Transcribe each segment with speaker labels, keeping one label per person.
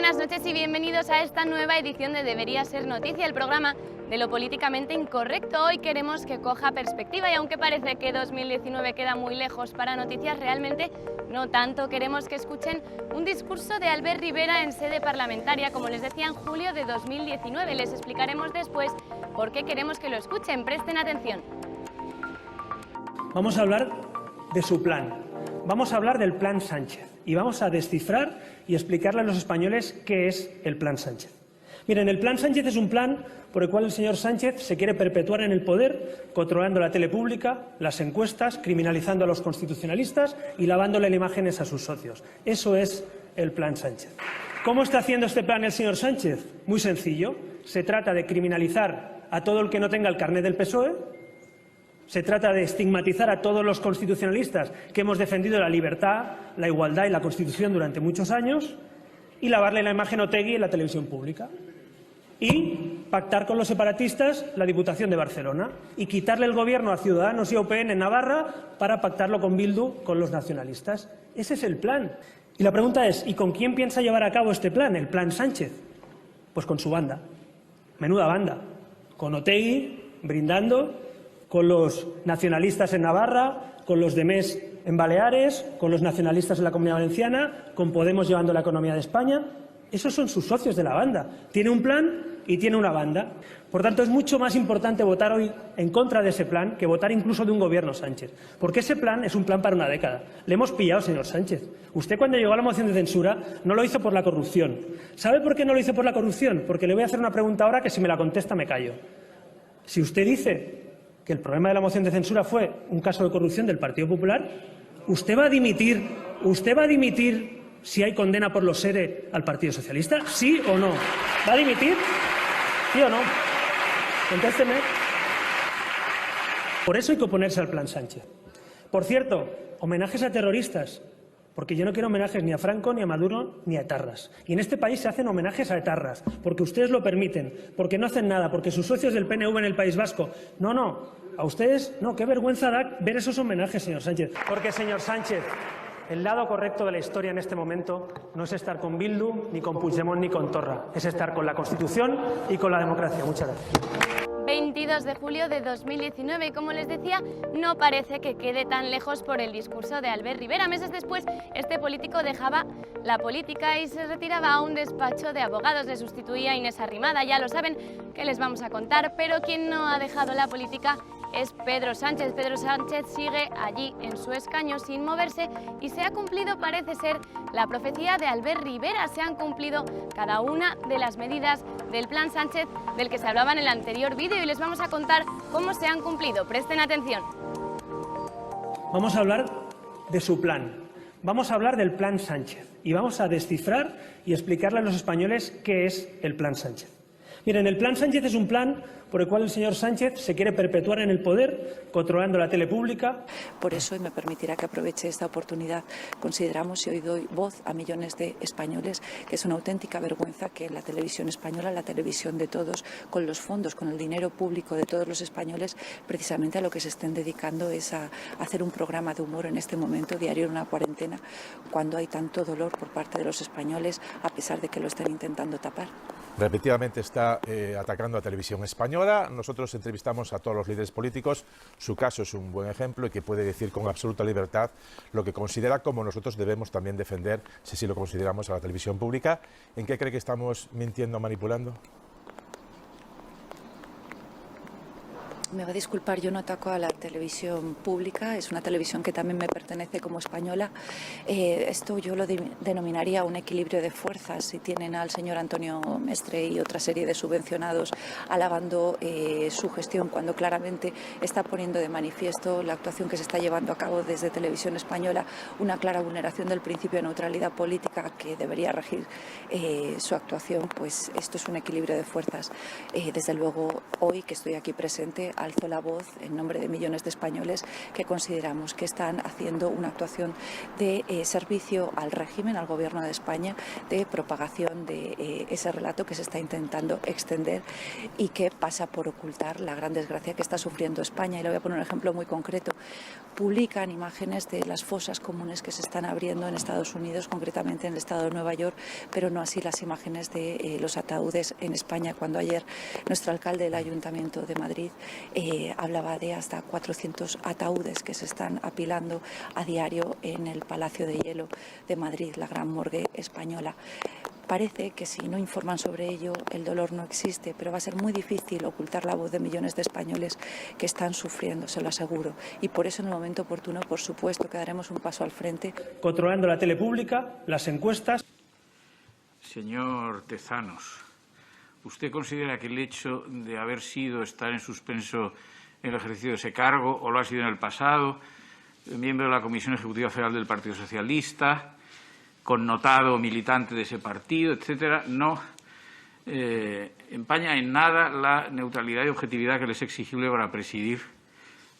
Speaker 1: buenas noches y bienvenidos a esta nueva edición de Debería Ser Noticia, el programa de lo políticamente incorrecto. Hoy queremos que coja perspectiva y aunque parece que 2019 queda muy lejos para noticias, realmente no tanto. Queremos que escuchen un discurso de Albert Rivera en sede parlamentaria, como les decía, en julio de 2019. Les explicaremos después por qué queremos que lo escuchen. Presten atención.
Speaker 2: Vamos a hablar de su plan. Vamos a hablar del Plan Sánchez y vamos a descifrar y explicarle a los españoles qué es el Plan Sánchez. Miren, el Plan Sánchez es un plan por el cual el señor Sánchez se quiere perpetuar en el poder, controlando la tele pública, las encuestas, criminalizando a los constitucionalistas y lavándole las imágenes a sus socios. Eso es el Plan Sánchez. ¿Cómo está haciendo este plan el señor Sánchez? Muy sencillo. Se trata de criminalizar a todo el que no tenga el carnet del PSOE. Se trata de estigmatizar a todos los constitucionalistas que hemos defendido la libertad, la igualdad y la Constitución durante muchos años y lavarle la imagen a Otegi en la televisión pública. Y pactar con los separatistas la Diputación de Barcelona y quitarle el gobierno a Ciudadanos y a UPN en Navarra para pactarlo con Bildu, con los nacionalistas. Ese es el plan. Y la pregunta es, ¿y con quién piensa llevar a cabo este plan, el Plan Sánchez? Pues con su banda. Menuda banda. Con Otegi brindando, con los nacionalistas en Navarra, con los de MES en Baleares, con los nacionalistas en la Comunidad Valenciana, con Podemos llevando la economía de España. Esos son sus socios de la banda. Tiene un plan y tiene una banda. Por tanto, es mucho más importante votar hoy en contra de ese plan que votar incluso de un gobierno Sánchez. Porque ese plan es un plan para una década. Le hemos pillado, señor Sánchez. Usted, cuando llegó a la moción de censura, no lo hizo por la corrupción. ¿Sabe por qué no lo hizo por la corrupción? Porque le voy a hacer una pregunta ahora que si me la contesta me callo. Si usted dice que el problema de la moción de censura fue un caso de corrupción del Partido Popular, ¿usted va a dimitir si hay condena por los ERE al Partido Socialista? ¿Sí o no? ¿Va a dimitir? ¿Sí o no? Contésteme. Por eso hay que oponerse al Plan Sánchez. Por cierto, homenajes a terroristas, porque yo no quiero homenajes ni a Franco, ni a Maduro, ni a etarras. Y en este país se hacen homenajes a etarras, porque ustedes lo permiten, porque no hacen nada, porque sus socios del PNV en el País Vasco. No, a ustedes no, qué vergüenza da ver esos homenajes, señor Sánchez. Porque, señor Sánchez, el lado correcto de la historia en este momento no es estar con Bildu, ni con Puigdemont, ni con Torra. Es estar con la Constitución y con la democracia. Muchas gracias.
Speaker 1: 22 de julio de 2019 y como les decía, no parece que quede tan lejos por el discurso de Albert Rivera. Meses después, este político dejaba la política y se retiraba a un despacho de abogados. Le sustituía Inés Arrimada, ya lo saben, que les vamos a contar, pero quien no ha dejado la política es Pedro Sánchez. Pedro Sánchez sigue allí en su escaño sin moverse y se ha cumplido, parece ser, la profecía de Albert Rivera. Se han cumplido cada una de las medidas del Plan Sánchez del que se hablaba en el anterior vídeo y les vamos a contar cómo se han cumplido. Presten atención.
Speaker 2: Vamos a hablar de su plan. Vamos a hablar del Plan Sánchez y vamos a descifrar y explicarle a los españoles qué es el Plan Sánchez. Miren, el Plan Sánchez es un plan por el cual el señor Sánchez se quiere perpetuar en el poder, controlando la tele pública.
Speaker 3: Por eso, y me permitirá que aproveche esta oportunidad, consideramos, y hoy doy voz a millones de españoles, que es una auténtica vergüenza que la televisión española, la televisión de todos, con los fondos, con el dinero público de todos los españoles, precisamente a lo que se estén dedicando es a hacer un programa de humor en este momento, diario en una cuarentena, cuando hay tanto dolor por parte de los españoles, a pesar de que lo estén intentando tapar.
Speaker 4: Repetidamente está atacando a Televisión Española. Nosotros entrevistamos a todos los líderes políticos. Su caso es un buen ejemplo y que puede decir con absoluta libertad lo que considera, como nosotros debemos también defender, si sí lo consideramos, a la televisión pública. ¿En qué cree que estamos mintiendo o manipulando?
Speaker 3: Me va a disculpar, yo no ataco a la televisión pública, es una televisión que también me pertenece como española. Esto yo lo denominaría un equilibrio de fuerzas. Si tienen al señor Antonio Mestre y otra serie de subvencionados alabando su gestión, cuando claramente está poniendo de manifiesto la actuación que se está llevando a cabo desde Televisión Española, una clara vulneración del principio de neutralidad política que debería regir su actuación, pues esto es un equilibrio de fuerzas. Desde luego, hoy que estoy aquí presente, alzo la voz en nombre de millones de españoles que consideramos que están haciendo una actuación de servicio al régimen, al Gobierno de España, de propagación de ese relato que se está intentando extender y que pasa por ocultar la gran desgracia que está sufriendo España. Y le voy a poner un ejemplo muy concreto. Publican imágenes de las fosas comunes que se están abriendo en Estados Unidos, concretamente en el estado de Nueva York, pero no así las imágenes de los ataúdes en España, cuando ayer nuestro alcalde del Ayuntamiento de Madrid hablaba de hasta 400 ataúdes que se están apilando a diario en el Palacio de Hielo de Madrid, la gran morgue española. Parece que si no informan sobre ello, el dolor no existe, pero va a ser muy difícil ocultar la voz de millones de españoles que están sufriendo, se lo aseguro. Y por eso, en el momento oportuno, por supuesto, que daremos un paso al frente.
Speaker 2: Controlando la tele pública, las encuestas.
Speaker 5: Señor Tezanos, ¿usted considera que el hecho de haber sido, estar en suspenso en el ejercicio de ese cargo, o lo ha sido en el pasado, miembro de la Comisión Ejecutiva Federal del Partido Socialista, connotado militante de ese partido, etcétera, no empaña en nada la neutralidad y objetividad que les es exigible para presidir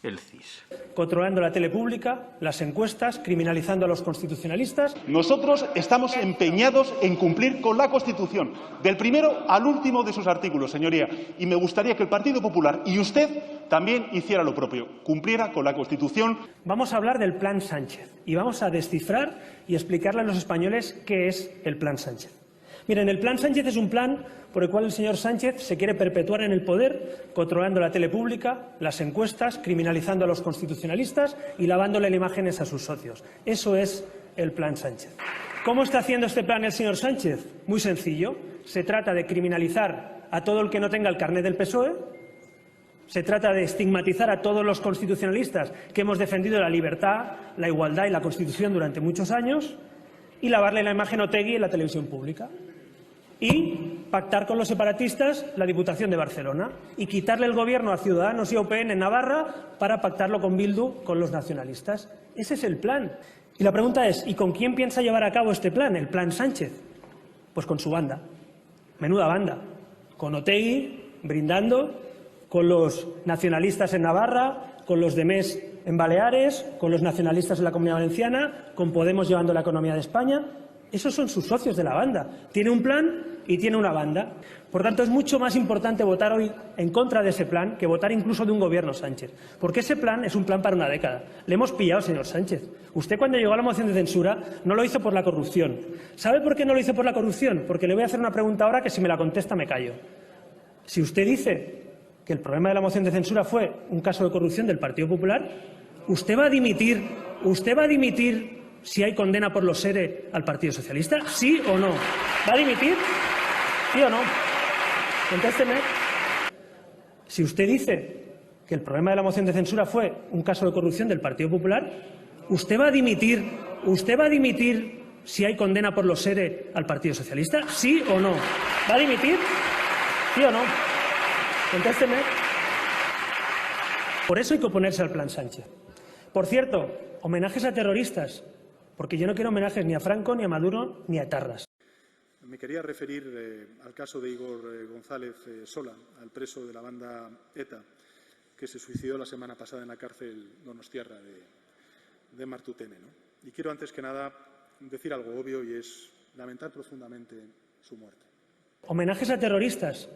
Speaker 5: el CIS?
Speaker 2: Controlando la tele pública, las encuestas, criminalizando a los constitucionalistas.
Speaker 6: Nosotros estamos empeñados en cumplir con la Constitución, del primero al último de sus artículos, señoría. Y me gustaría que el Partido Popular y usted también hiciera lo propio, cumpliera con la Constitución.
Speaker 2: Vamos a hablar del Plan Sánchez y vamos a descifrar y explicarle a los españoles qué es el Plan Sánchez. Miren, el Plan Sánchez es un plan por el cual el señor Sánchez se quiere perpetuar en el poder, controlando la tele pública, las encuestas, criminalizando a los constitucionalistas y lavándole las imágenes a sus socios. Eso es el Plan Sánchez. ¿Cómo está haciendo este plan el señor Sánchez? Muy sencillo. Se trata de criminalizar a todo el que no tenga el carnet del PSOE. Se trata de estigmatizar a todos los constitucionalistas que hemos defendido la libertad, la igualdad y la Constitución durante muchos años, y lavarle la imagen a Otegi en la televisión pública. Y pactar con los separatistas la Diputación de Barcelona y quitarle el gobierno a Ciudadanos y a UPN en Navarra para pactarlo con Bildu, con los nacionalistas. Ese es el plan. Y la pregunta es, ¿y con quién piensa llevar a cabo este plan, el Plan Sánchez? Pues con su banda. Menuda banda. Con Otegi brindando, con los nacionalistas en Navarra, con los de MES en Baleares, con los nacionalistas en la Comunidad Valenciana, con Podemos llevando la economía de España. Esos son sus socios de la banda. Tiene un plan y tiene una banda. Por tanto, es mucho más importante votar hoy en contra de ese plan que votar incluso de un gobierno Sánchez. Porque ese plan es un plan para una década. Le hemos pillado, señor Sánchez. Usted, cuando llegó a la moción de censura, no lo hizo por la corrupción. ¿Sabe por qué no lo hizo por la corrupción? Porque le voy a hacer una pregunta ahora que, si me la contesta, me callo. Si usted dice que el problema de la moción de censura fue un caso de corrupción del Partido Popular, ¿usted va a dimitir si hay condena por los ERE al Partido Socialista? ¿Sí o no? ¿Va a dimitir? ¿Sí o no? Contésteme. Si usted dice que el problema de la moción de censura fue un caso de corrupción del Partido Popular, ¿usted va a dimitir si hay condena por los ERE al Partido Socialista? ¿Sí o no? ¿Va a dimitir? ¿Sí o no? Contésteme. Por eso hay que oponerse al Plan Sánchez. Por cierto, homenajes a terroristas, porque yo no quiero homenajes ni a Franco, ni a Maduro, ni a etarras.
Speaker 7: Me quería referir al caso de Igor González Sola, al preso de la banda ETA, que se suicidó la semana pasada en la cárcel donostiarra de Martutene, ¿no? Y quiero, antes que nada, decir algo obvio, y es lamentar profundamente su muerte.
Speaker 2: Homenajes a terroristas,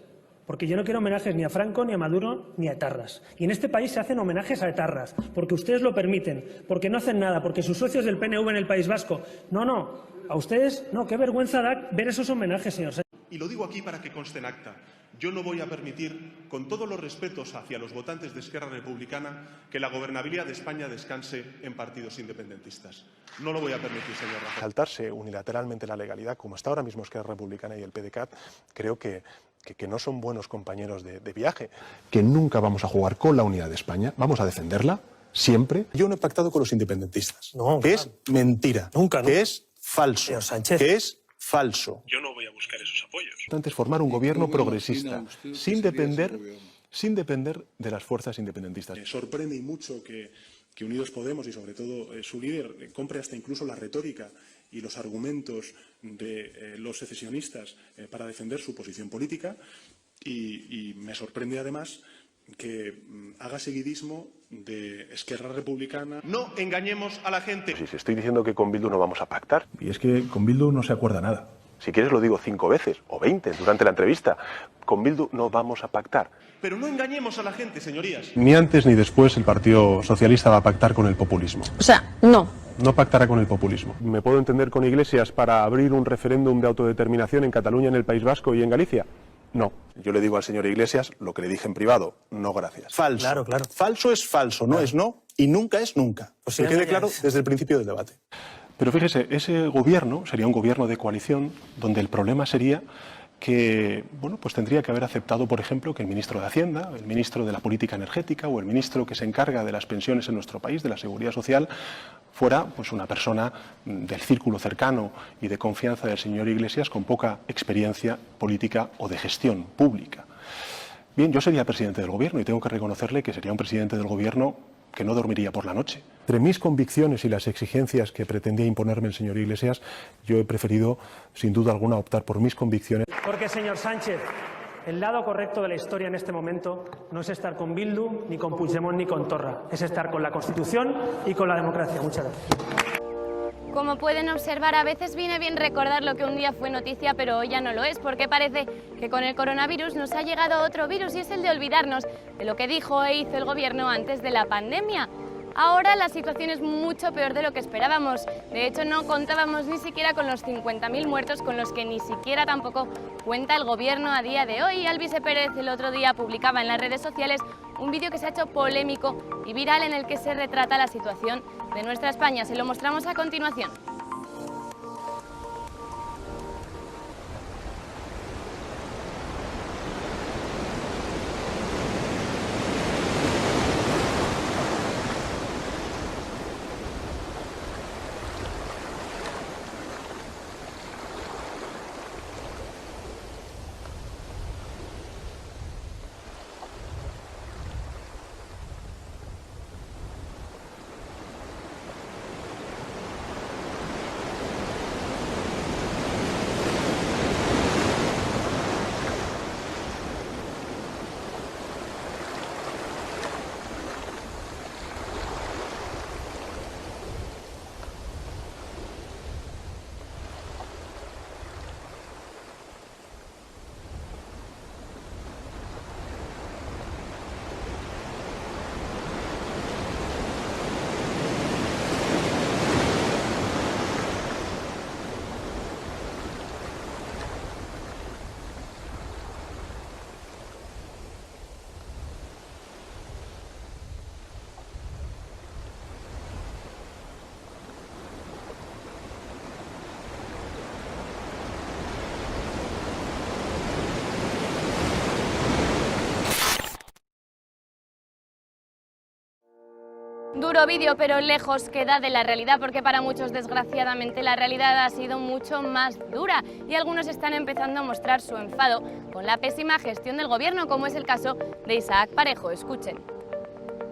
Speaker 2: porque yo no quiero homenajes ni a Franco, ni a Maduro, ni a etarras. Y en este país se hacen homenajes a etarras, porque ustedes lo permiten, porque no hacen nada, porque sus socios del PNV en el País Vasco. No, a ustedes no, qué vergüenza da ver esos homenajes, señor Sánchez.
Speaker 6: Y lo digo aquí para que conste en acta. Yo no voy a permitir, con todos los respetos hacia los votantes de Esquerra Republicana, que la gobernabilidad de España descanse en partidos independentistas. No lo voy a permitir, señor Rajoy.
Speaker 8: Saltarse unilateralmente la legalidad, como está ahora mismo Esquerra Republicana y el PDeCAT, creo que no son buenos compañeros de viaje. Que nunca vamos a jugar con la unidad de España, vamos a defenderla siempre. Yo no he pactado con los independentistas, que es mentira, que es falso, que es falso.
Speaker 7: Yo no voy a buscar esos apoyos.
Speaker 8: Lo importante es formar un gobierno progresista, sin depender de las fuerzas independentistas.
Speaker 7: Me sorprende y mucho que Unidos Podemos y sobre todo su líder compre hasta incluso la retórica y los argumentos de los secesionistas para defender su posición política, y me sorprende además que haga seguidismo de Esquerra Republicana.
Speaker 6: No engañemos a la gente.
Speaker 8: Si estoy diciendo que con Bildu no vamos a pactar.
Speaker 9: Y es que con Bildu no se acuerda nada.
Speaker 8: Si quieres lo digo 5 veces o 20 durante la entrevista. Con Bildu no vamos a pactar.
Speaker 6: Pero no engañemos a la gente, señorías.
Speaker 8: Ni antes ni después el Partido Socialista va a pactar con el populismo.
Speaker 10: O sea, no.
Speaker 8: No pactará con el populismo. Me puedo entender con Iglesias para abrir un referéndum de autodeterminación en Cataluña, en el País Vasco y en Galicia. No. Yo le digo al señor Iglesias lo que le dije en privado. No, gracias.
Speaker 11: Falso.
Speaker 9: Claro, claro.
Speaker 11: Falso es falso, no es no y nunca es nunca.
Speaker 9: Pues
Speaker 11: que quede claro desde el principio del debate.
Speaker 8: Pero fíjese, ese gobierno sería un gobierno de coalición donde el problema sería que, bueno, pues tendría que haber aceptado, por ejemplo, que el ministro de Hacienda, el ministro de la Política Energética o el ministro que se encarga de las pensiones en nuestro país, de la Seguridad Social, fuera pues una persona del círculo cercano y de confianza del señor Iglesias con poca experiencia política o de gestión pública. Bien, yo sería presidente del gobierno y tengo que reconocerle que sería un presidente del gobierno que no dormiría por la noche. Entre mis convicciones y las exigencias que pretendía imponerme el señor Iglesias, yo he preferido, sin duda alguna, optar por mis convicciones.
Speaker 2: Porque, señor Sánchez, el lado correcto de la historia en este momento no es estar con Bildu, ni con Puigdemont, ni con Torra. Es estar con la Constitución y con la democracia. Muchas gracias.
Speaker 1: Como pueden observar, a veces viene bien recordar lo que un día fue noticia, pero hoy ya no lo es, porque parece que con el coronavirus nos ha llegado otro virus y es el de olvidarnos de lo que dijo e hizo el gobierno antes de la pandemia. Ahora la situación es mucho peor de lo que esperábamos. De hecho, no contábamos ni siquiera con los 50.000 muertos, con los que ni siquiera tampoco cuenta el gobierno a día de hoy. Alvise Pérez el otro día publicaba en las redes sociales un vídeo que se ha hecho polémico y viral en el que se retrata la situación de nuestra España. Se lo mostramos a continuación. Duro vídeo, pero lejos queda de la realidad, porque para muchos, desgraciadamente, la realidad ha sido mucho más dura y algunos están empezando a mostrar su enfado con la pésima gestión del gobierno, como es el caso de Isaac Parejo. Escuchen.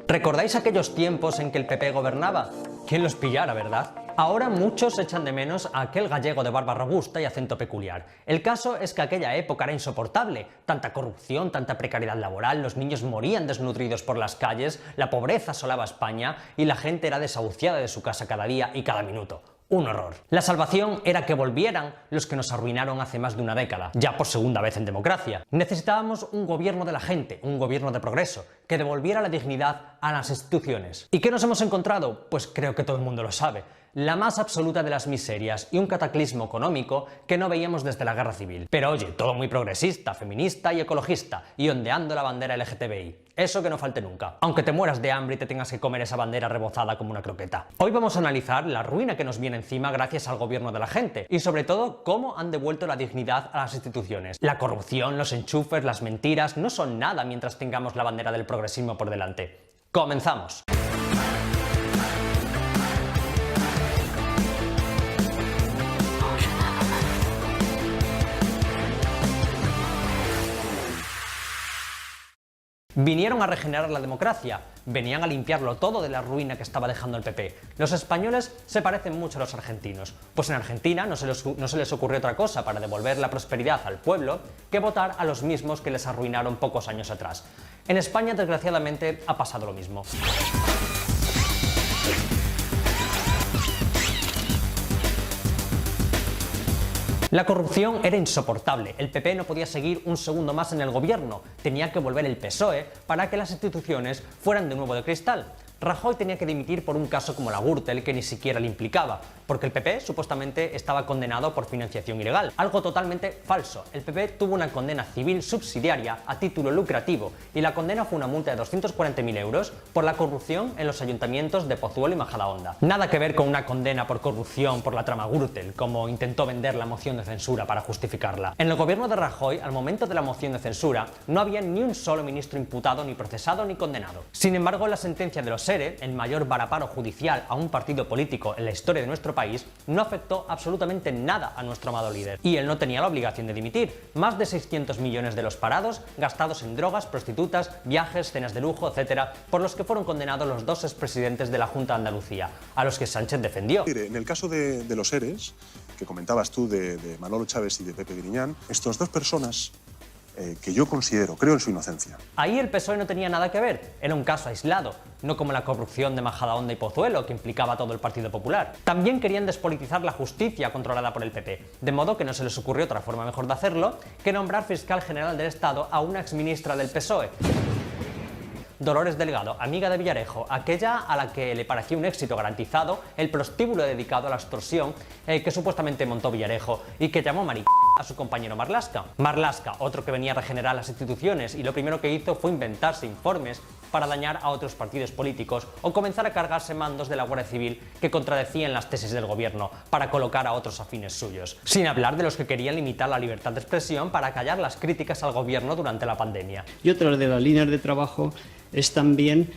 Speaker 12: ¿Recordáis aquellos tiempos en que el PP gobernaba? ¿Quién los pillara, verdad? Ahora muchos echan de menos a aquel gallego de barba robusta y acento peculiar. El caso es que aquella época era insoportable. Tanta corrupción, tanta precariedad laboral, los niños morían desnutridos por las calles, la pobreza asolaba España y la gente era desahuciada de su casa cada día y cada minuto. Un horror. La salvación era que volvieran los que nos arruinaron hace más de una década, ya por segunda vez en democracia. Necesitábamos un gobierno de la gente, un gobierno de progreso, que devolviera la dignidad a las instituciones. ¿Y qué nos hemos encontrado? Pues creo que todo el mundo lo sabe. La más absoluta de las miserias y un cataclismo económico que no veíamos desde la guerra civil. Pero oye, todo muy progresista, feminista y ecologista, y ondeando la bandera LGTBI. Eso que no falte nunca, aunque te mueras de hambre y te tengas que comer esa bandera rebozada como una croqueta. Hoy vamos a analizar la ruina que nos viene encima gracias al gobierno de la gente, y sobre todo cómo han devuelto la dignidad a las instituciones. La corrupción, los enchufes, las mentiras no son nada mientras tengamos la bandera del progresismo por delante. ¡Comenzamos! Vinieron a regenerar la democracia, venían a limpiarlo todo de la ruina que estaba dejando el PP. Los españoles se parecen mucho a los argentinos, pues en Argentina no se les ocurrió otra cosa para devolver la prosperidad al pueblo que votar a los mismos que les arruinaron pocos años atrás. En España, desgraciadamente, ha pasado lo mismo. La corrupción era insoportable. El PP no podía seguir un segundo más en el gobierno. Tenía que volver el PSOE para que las instituciones fueran de nuevo de cristal. Rajoy tenía que dimitir por un caso como la Gürtel, que ni siquiera le implicaba, porque el PP supuestamente estaba condenado por financiación ilegal. Algo totalmente falso. El PP tuvo una condena civil subsidiaria a título lucrativo y la condena fue una multa de 240.000 euros por la corrupción en los ayuntamientos de Pozuelo y Majadahonda. Nada que ver con una condena por corrupción por la trama Gürtel, como intentó vender la moción de censura para justificarla. En el gobierno de Rajoy, al momento de la moción de censura, no había ni un solo ministro imputado, ni procesado, ni condenado. Sin embargo, la sentencia de los SERE, el mayor varaparo judicial a un partido político en la historia de nuestro país, no afectó absolutamente nada a nuestro amado líder. Y él no tenía la obligación de dimitir. Más de 600 millones de los parados, gastados en drogas, prostitutas, viajes, cenas de lujo, etc., por los que fueron condenados los dos expresidentes de la Junta de Andalucía, a los que Sánchez defendió.
Speaker 11: Mire, en el caso de los ERES, que comentabas tú de Manolo Chávez y de Pepe Griñán, estas dos personas que yo creo en su inocencia.
Speaker 12: Ahí el PSOE no tenía nada que ver, era un caso aislado, no como la corrupción de Majadahonda y Pozuelo, que implicaba a todo el Partido Popular. También querían despolitizar la justicia controlada por el PP, de modo que no se les ocurrió otra forma mejor de hacerlo que nombrar fiscal general del Estado a una exministra del PSOE. Dolores Delgado, amiga de Villarejo, aquella a la que le parecía un éxito garantizado el prostíbulo dedicado a la extorsión que supuestamente montó Villarejo y que llamó a su compañero Marlaska. Marlaska, otro que venía a regenerar las instituciones y lo primero que hizo fue inventarse informes para dañar a otros partidos políticos o comenzar a cargarse mandos de la Guardia Civil que contradecían las tesis del gobierno para colocar a otros afines suyos. Sin hablar de los que querían limitar la libertad de expresión para callar las críticas al gobierno durante la pandemia.
Speaker 10: Y otra de las líneas de trabajo es también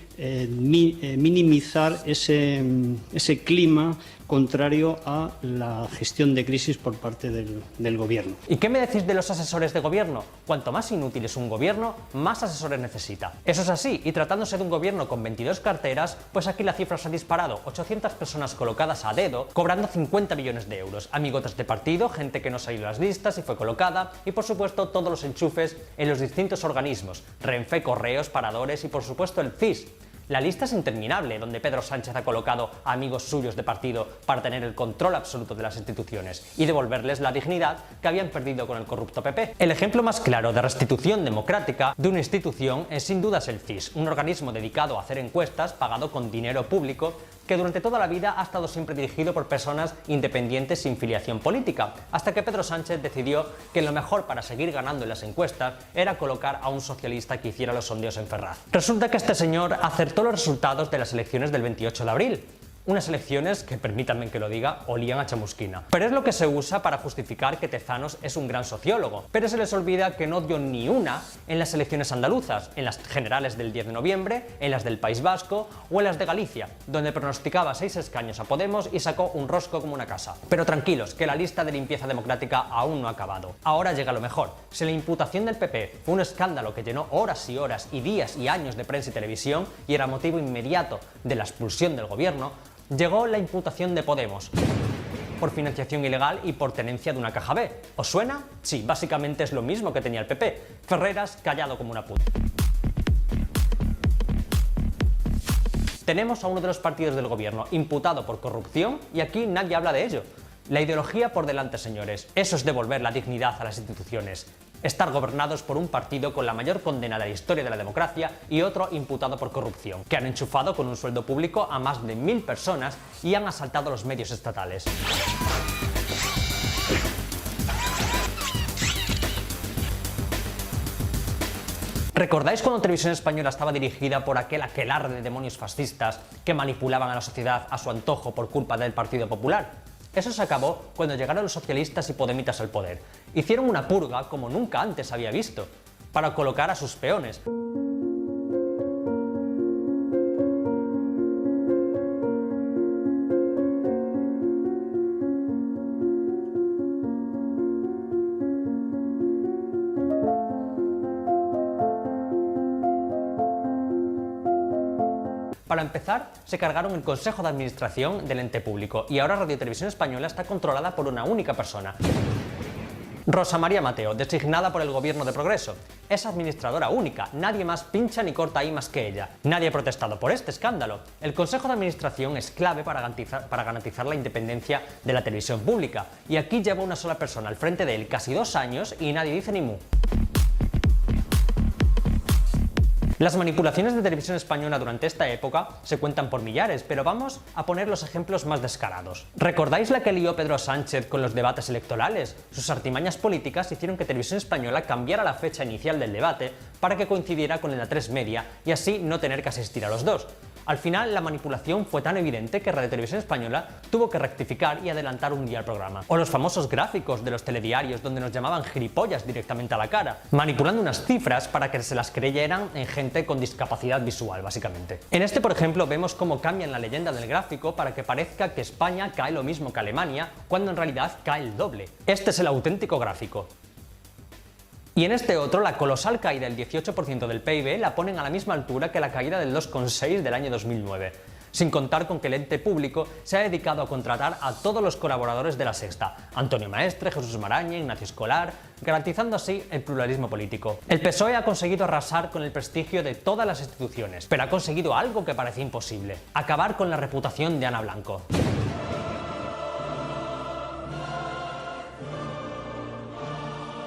Speaker 10: minimizar ese clima contrario a la gestión de crisis por parte del gobierno.
Speaker 12: ¿Y qué me decís de los asesores de gobierno? Cuanto más inútil es un gobierno, más asesores necesita. Eso es así, y tratándose de un gobierno con 22 carteras, pues aquí la cifra se ha disparado. 800 personas colocadas a dedo, cobrando 50 millones de euros. Amigotes de partido, gente que no salió a las listas y fue colocada, y por supuesto todos los enchufes en los distintos organismos, Renfe, Correos, Paradores y por supuesto el CIS. La lista es interminable, donde Pedro Sánchez ha colocado a amigos suyos de partido para tener el control absoluto de las instituciones y devolverles la dignidad que habían perdido con el corrupto PP. El ejemplo más claro de restitución democrática de una institución es sin dudas el CIS, un organismo dedicado a hacer encuestas pagado con dinero público que durante toda la vida ha estado siempre dirigido por personas independientes sin filiación política, hasta que Pedro Sánchez decidió que lo mejor para seguir ganando en las encuestas era colocar a un socialista que hiciera los sondeos en Ferraz. Resulta que este señor acertó los resultados de las elecciones del 28 de abril. Unas elecciones que, permítanme que lo diga, olían a chamusquina. Pero es lo que se usa para justificar que Tezanos es un gran sociólogo. Pero se les olvida que no dio ni una en las elecciones andaluzas, en las generales del 10 de noviembre, en las del País Vasco o en las de Galicia, donde pronosticaba 6 escaños a Podemos y sacó un rosco como una casa. Pero tranquilos, que la lista de limpieza democrática aún no ha acabado. Ahora llega lo mejor. Si la imputación del PP fue un escándalo que llenó horas y horas y días y años de prensa y televisión y era motivo inmediato de la expulsión del gobierno, llegó la imputación de Podemos por financiación ilegal y por tenencia de una caja B. ¿Os suena? Sí, básicamente es lo mismo que tenía el PP. Ferreras callado como una puta. Tenemos a uno de los partidos del gobierno imputado por corrupción y aquí nadie habla de ello. La ideología por delante, señores. Eso es devolver la dignidad a las instituciones. Estar gobernados por un partido con la mayor condena de la historia de la democracia y otro imputado por corrupción, que han enchufado con un sueldo público a más de 1000 personas y han asaltado los medios estatales. ¿Recordáis cuando Televisión Española estaba dirigida por aquel aquelarre de demonios fascistas que manipulaban a la sociedad a su antojo por culpa del Partido Popular? Eso se acabó cuando llegaron los socialistas y podemitas al poder. Hicieron una purga como nunca antes había visto, para colocar a sus peones. Para empezar, se cargaron el Consejo de Administración del ente público y ahora Radio Televisión Española está controlada por una única persona. Rosa María Mateo, designada por el Gobierno de Progreso. Es administradora única, nadie más pincha ni corta ahí más que ella. Nadie ha protestado por este escándalo. El Consejo de Administración es clave para garantizar la independencia de la televisión pública. Y aquí lleva una sola persona al frente de él casi 2 años y nadie dice ni mu. Las manipulaciones de Televisión Española durante esta época se cuentan por millares, pero vamos a poner los ejemplos más descarados. ¿Recordáis la que lió Pedro Sánchez con los debates electorales? Sus artimañas políticas hicieron que Televisión Española cambiara la fecha inicial del debate para que coincidiera con el A3 Media y así no tener que asistir a los dos. Al final, la manipulación fue tan evidente que Radio Televisión Española tuvo que rectificar y adelantar un día el programa. O los famosos gráficos de los telediarios donde nos llamaban gilipollas directamente a la cara, manipulando unas cifras para que se las creyeran en gente con discapacidad visual, básicamente. En este, por ejemplo, vemos cómo cambian la leyenda del gráfico para que parezca que España cae lo mismo que Alemania, cuando en realidad cae el doble. Este es el auténtico gráfico. Y en este otro, la colosal caída del 18% del PIB la ponen a la misma altura que la caída del 2,6% del año 2009. Sin contar con que el ente público se ha dedicado a contratar a todos los colaboradores de La Sexta, Antonio Maestre, Jesús Maraña, Ignacio Escolar, garantizando así el pluralismo político. El PSOE ha conseguido arrasar con el prestigio de todas las instituciones, pero ha conseguido algo que parecía imposible: acabar con la reputación de Ana Blanco.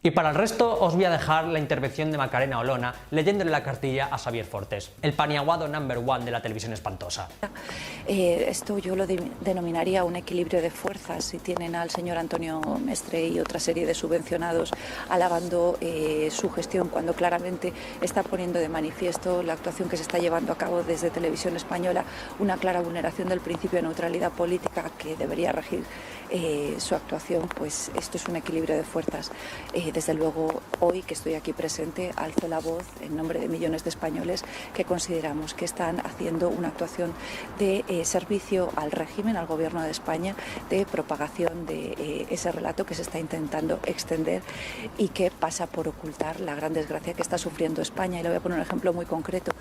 Speaker 12: Y para el resto os voy a dejar la intervención de Macarena Olona leyéndole la cartilla a Xavier Fortes, el paniaguado #1 de la televisión espantosa.
Speaker 3: Esto yo lo denominaría un equilibrio de fuerzas. Si tienen al señor Antonio Mestre y otra serie de subvencionados alabando su gestión, cuando claramente está poniendo de manifiesto la actuación que se está llevando a cabo desde Televisión Española, una clara vulneración del principio de neutralidad política que debería regir su actuación, pues esto es un equilibrio de fuerzas. Desde luego, hoy que estoy aquí presente, alzo la voz en nombre de millones de españoles que consideramos que están haciendo una actuación de servicio al régimen, al Gobierno de España, de propagación de ese relato que se está intentando extender y que pasa por ocultar la gran desgracia que está sufriendo España. Y le voy a poner un ejemplo muy concreto.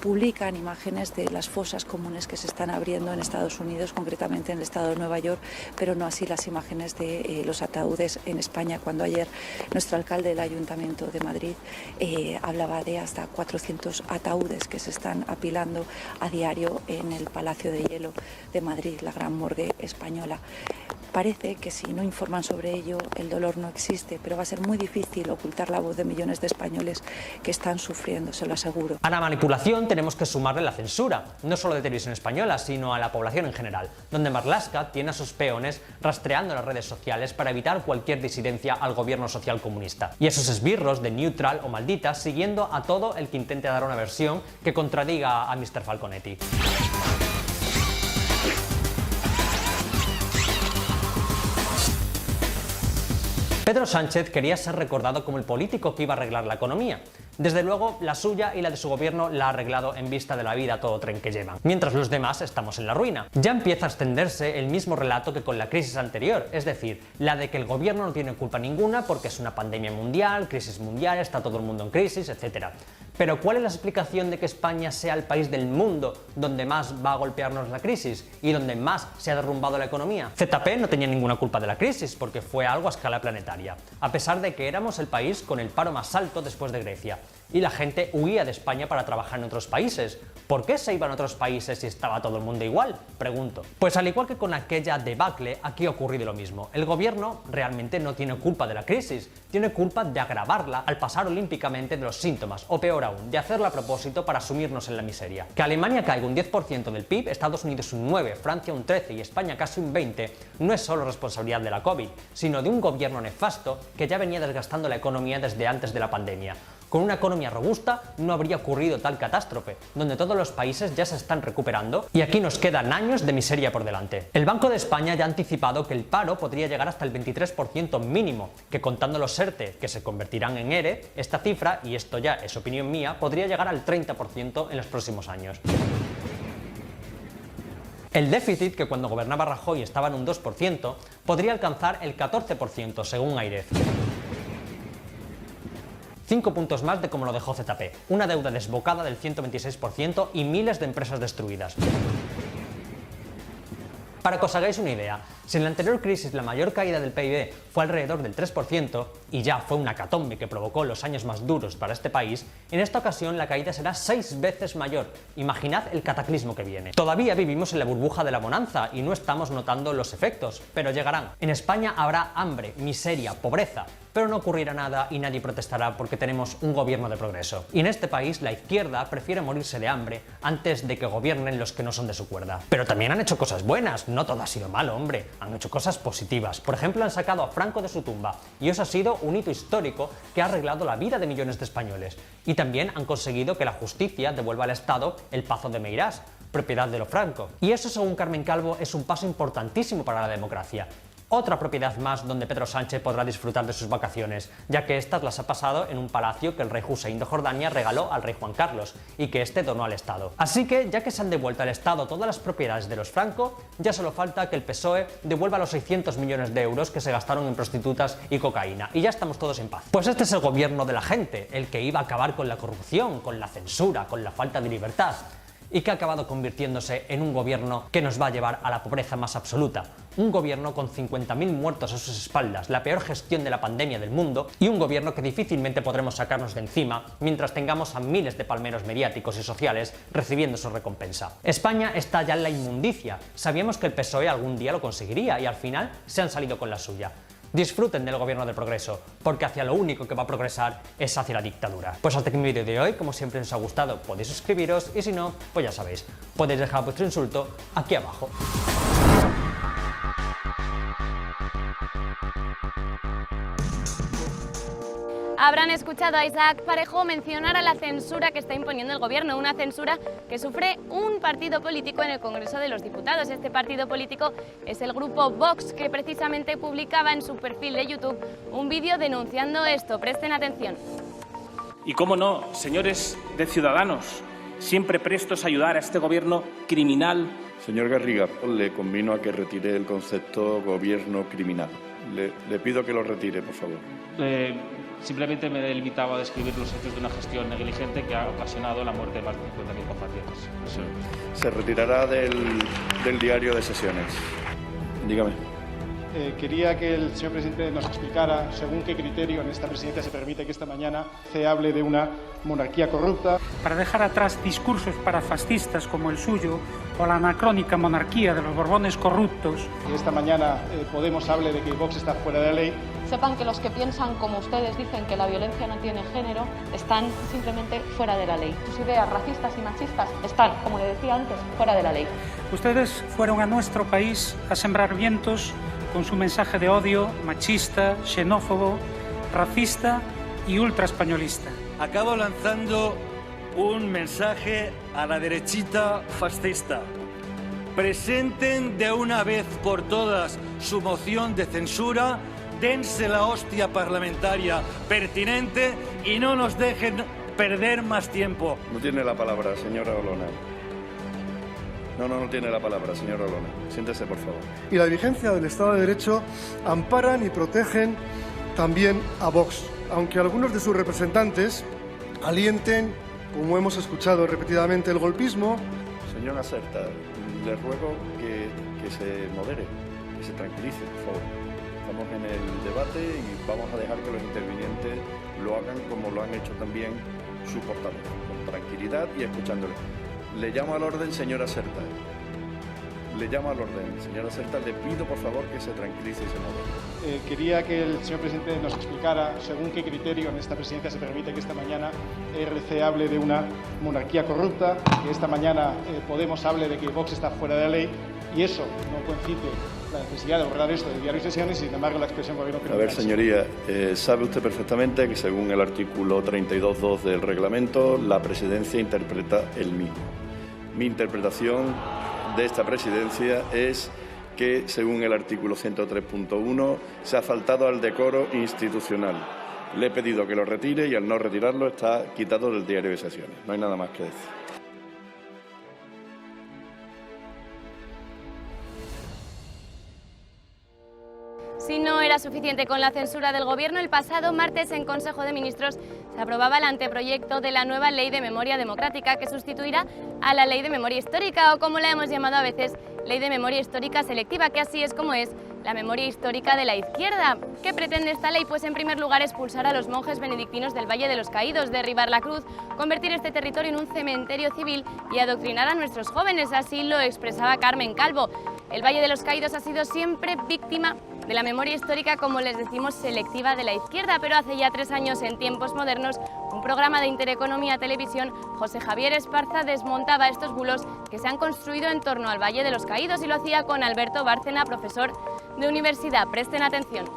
Speaker 3: Publican imágenes de las fosas comunes que se están abriendo en Estados Unidos, concretamente en el estado de Nueva York, pero no así las imágenes de los ataúdes en España, cuando ayer nuestro alcalde del Ayuntamiento de Madrid hablaba de hasta 400 ataúdes que se están apilando a diario en el Palacio de Hielo de Madrid, la gran morgue española. Parece que si no informan sobre ello, el dolor no existe, pero va a ser muy difícil ocultar la voz de millones de españoles que están sufriendo, se lo aseguro.
Speaker 12: A la manipulación tenemos que sumarle la censura, no solo de Televisión Española, sino a la población en general, donde Marlaska tiene a sus peones rastreando las redes sociales para evitar cualquier disidencia al gobierno social comunista. Y esos esbirros de neutral o maldita siguiendo a todo el que intente dar una versión que contradiga a Mr. Falconetti. Pedro Sánchez quería ser recordado como el político que iba a arreglar la economía. Desde luego, la suya y la de su gobierno la ha arreglado en vista de la vida a todo tren que llevan, mientras los demás estamos en la ruina. Ya empieza a extenderse el mismo relato que con la crisis anterior, es decir, la de que el gobierno no tiene culpa ninguna porque es una pandemia mundial, crisis mundial, está todo el mundo en crisis, etc. Pero ¿cuál es la explicación de que España sea el país del mundo donde más va a golpearnos la crisis y donde más se ha derrumbado la economía? ZP no tenía ninguna culpa de la crisis porque fue algo a escala planetaria, a pesar de que éramos el país con el paro más alto después de Grecia. Y la gente huía de España para trabajar en otros países. ¿Por qué se iban a otros países si estaba todo el mundo igual? Pregunto. Pues al igual que con aquella debacle, aquí ha ocurrido lo mismo. El gobierno realmente no tiene culpa de la crisis, tiene culpa de agravarla al pasar olímpicamente de los síntomas, o peor aún, de hacerlo a propósito para sumirnos en la miseria. Que Alemania caiga un 10% del PIB, Estados Unidos un 9%, Francia un 13% y España casi un 20%, no es solo responsabilidad de la COVID, sino de un gobierno nefasto que ya venía desgastando la economía desde antes de la pandemia. Con una economía robusta no habría ocurrido tal catástrofe, donde todos los países ya se están recuperando y aquí nos quedan años de miseria por delante. El Banco de España ya ha anticipado que el paro podría llegar hasta el 23% mínimo, que contando los ERTE que se convertirán en ERE, esta cifra, y esto ya es opinión mía, podría llegar al 30% en los próximos años. El déficit, que cuando gobernaba Rajoy estaba en un 2%, podría alcanzar el 14% según AIREF. 5 puntos más de como lo dejó ZP, una deuda desbocada del 126% y miles de empresas destruidas. Para que os hagáis una idea, si en la anterior crisis la mayor caída del PIB fue alrededor del 3% y ya fue una hecatombe que provocó los años más duros para este país, en esta ocasión la caída será 6 veces mayor. Imaginad el cataclismo que viene. Todavía vivimos en la burbuja de la bonanza y no estamos notando los efectos, pero llegarán. En España habrá hambre, miseria, pobreza, pero no ocurrirá nada y nadie protestará porque tenemos un gobierno de progreso. Y en este país la izquierda prefiere morirse de hambre antes de que gobiernen los que no son de su cuerda. Pero también han hecho cosas buenas, no todo ha sido malo, hombre. Han hecho cosas positivas. Por ejemplo, han sacado a Franco de su tumba y eso ha sido un hito histórico que ha arreglado la vida de millones de españoles. Y también han conseguido que la justicia devuelva al Estado el Pazo de Meirás, propiedad de los Franco. Y eso, según Carmen Calvo, es un paso importantísimo para la democracia. Otra propiedad más donde Pedro Sánchez podrá disfrutar de sus vacaciones, ya que estas las ha pasado en un palacio que el rey Hussein de Jordania regaló al rey Juan Carlos y que este donó al Estado. Así que, ya que se han devuelto al Estado todas las propiedades de los Franco, ya solo falta que el PSOE devuelva los 600 millones de euros que se gastaron en prostitutas y cocaína, y ya estamos todos en paz. Pues este es el gobierno de la gente, el que iba a acabar con la corrupción, con la censura, con la falta de libertad, y que ha acabado convirtiéndose en un gobierno que nos va a llevar a la pobreza más absoluta. Un gobierno con 50.000 muertos a sus espaldas, la peor gestión de la pandemia del mundo y un gobierno que difícilmente podremos sacarnos de encima mientras tengamos a miles de palmeros mediáticos y sociales recibiendo su recompensa. España está ya en la inmundicia. Sabíamos que el PSOE algún día lo conseguiría y al final se han salido con la suya. Disfruten del gobierno del progreso, porque hacia lo único que va a progresar es hacia la dictadura. Pues hasta aquí mi vídeo de hoy. Como siempre os ha gustado, podéis suscribiros y si no, pues ya sabéis, podéis dejar vuestro insulto aquí abajo.
Speaker 1: Habrán escuchado a Isaac Parejo mencionar a la censura que está imponiendo el gobierno, una censura que sufre un partido político en el Congreso de los Diputados. Este partido político es el grupo Vox, que precisamente publicaba en su perfil de YouTube un vídeo denunciando esto. Presten atención.
Speaker 13: Y cómo no, señores de Ciudadanos, siempre prestos a ayudar a este gobierno criminal.
Speaker 14: Señor Garriga, le convino a que retire el concepto gobierno criminal. Le pido que lo retire, por favor.
Speaker 13: Simplemente me he limitado a describir los hechos de una gestión negligente que ha ocasionado la muerte de más de 50.000 compatriotas.
Speaker 14: Se retirará del diario de sesiones. Dígame.
Speaker 7: Quería que el señor presidente nos explicara según qué criterio en esta presidencia se permite que esta mañana se hable de una monarquía corrupta.
Speaker 15: Para dejar atrás discursos parafascistas como el suyo o la anacrónica monarquía de los Borbones corruptos.
Speaker 7: Que esta mañana Podemos hable de que Vox está fuera de la ley.
Speaker 16: Sepan que los que piensan como ustedes dicen que la violencia no tiene género están simplemente fuera de la ley. Sus ideas racistas y machistas están, como le decía antes, fuera de la ley.
Speaker 15: Ustedes fueron a nuestro país a sembrar vientos con su mensaje de odio machista, xenófobo, racista y ultraespañolista.
Speaker 17: Acabo lanzando un mensaje a la derechita fascista. Presenten de una vez por todas su moción de censura, dense la hostia parlamentaria pertinente y no nos dejen perder más tiempo.
Speaker 14: No tiene la palabra, señora Olona. No tiene la palabra, señora Olona. Siéntese, por favor.
Speaker 18: Y la vigencia del Estado de Derecho amparan y protegen también a Vox, aunque algunos de sus representantes alienten, como hemos escuchado repetidamente, el golpismo.
Speaker 14: Señora Certa, le ruego que se modere, que se tranquilice, por favor. Estamos en el debate y vamos a dejar que los intervinientes lo hagan como lo han hecho también sus portavoces, con tranquilidad y escuchándole. Le llamo al orden, señora Certa. Le llamo al orden, señora Certa. Le pido, por favor, que se tranquilice y se modere.
Speaker 7: Quería que el señor presidente nos explicara según qué criterio en esta presidencia se permite que esta mañana RC hable de una monarquía corrupta, que esta mañana Podemos hable de que Vox está fuera de la ley y eso no coincide la necesidad de borrar esto del diario de sesiones y sin embargo la expresión gobierno criminal.
Speaker 14: A ver, señoría, sabe usted perfectamente que según el artículo 32.2 del reglamento, la presidencia interpreta el mismo. Mi interpretación de esta presidencia es que, según el artículo 103.1, se ha faltado al decoro institucional. Le he pedido que lo retire y al no retirarlo está quitado del diario de sesiones. No hay nada más que decir.
Speaker 1: Si no era suficiente con la censura del Gobierno, el pasado martes en Consejo de Ministros se aprobaba el anteproyecto de la nueva Ley de Memoria Democrática que sustituirá a la Ley de Memoria Histórica, o como la hemos llamado a veces, Ley de Memoria Histórica Selectiva, que así es como es la memoria histórica de la izquierda. ¿Qué pretende esta ley? Pues en primer lugar expulsar a los monjes benedictinos del Valle de los Caídos, derribar la cruz, convertir este territorio en un cementerio civil y adoctrinar a nuestros jóvenes. Así lo expresaba Carmen Calvo. El Valle de los Caídos ha sido siempre víctima de la memoria histórica, como les decimos, selectiva de la izquierda, pero hace ya 3 años, en Tiempos Modernos, un programa de Intereconomía Televisión, José Javier Esparza desmontaba estos bulos que se han construido en torno al Valle de los Caídos, y lo hacía con Alberto Bárcena, profesor de universidad. Presten atención.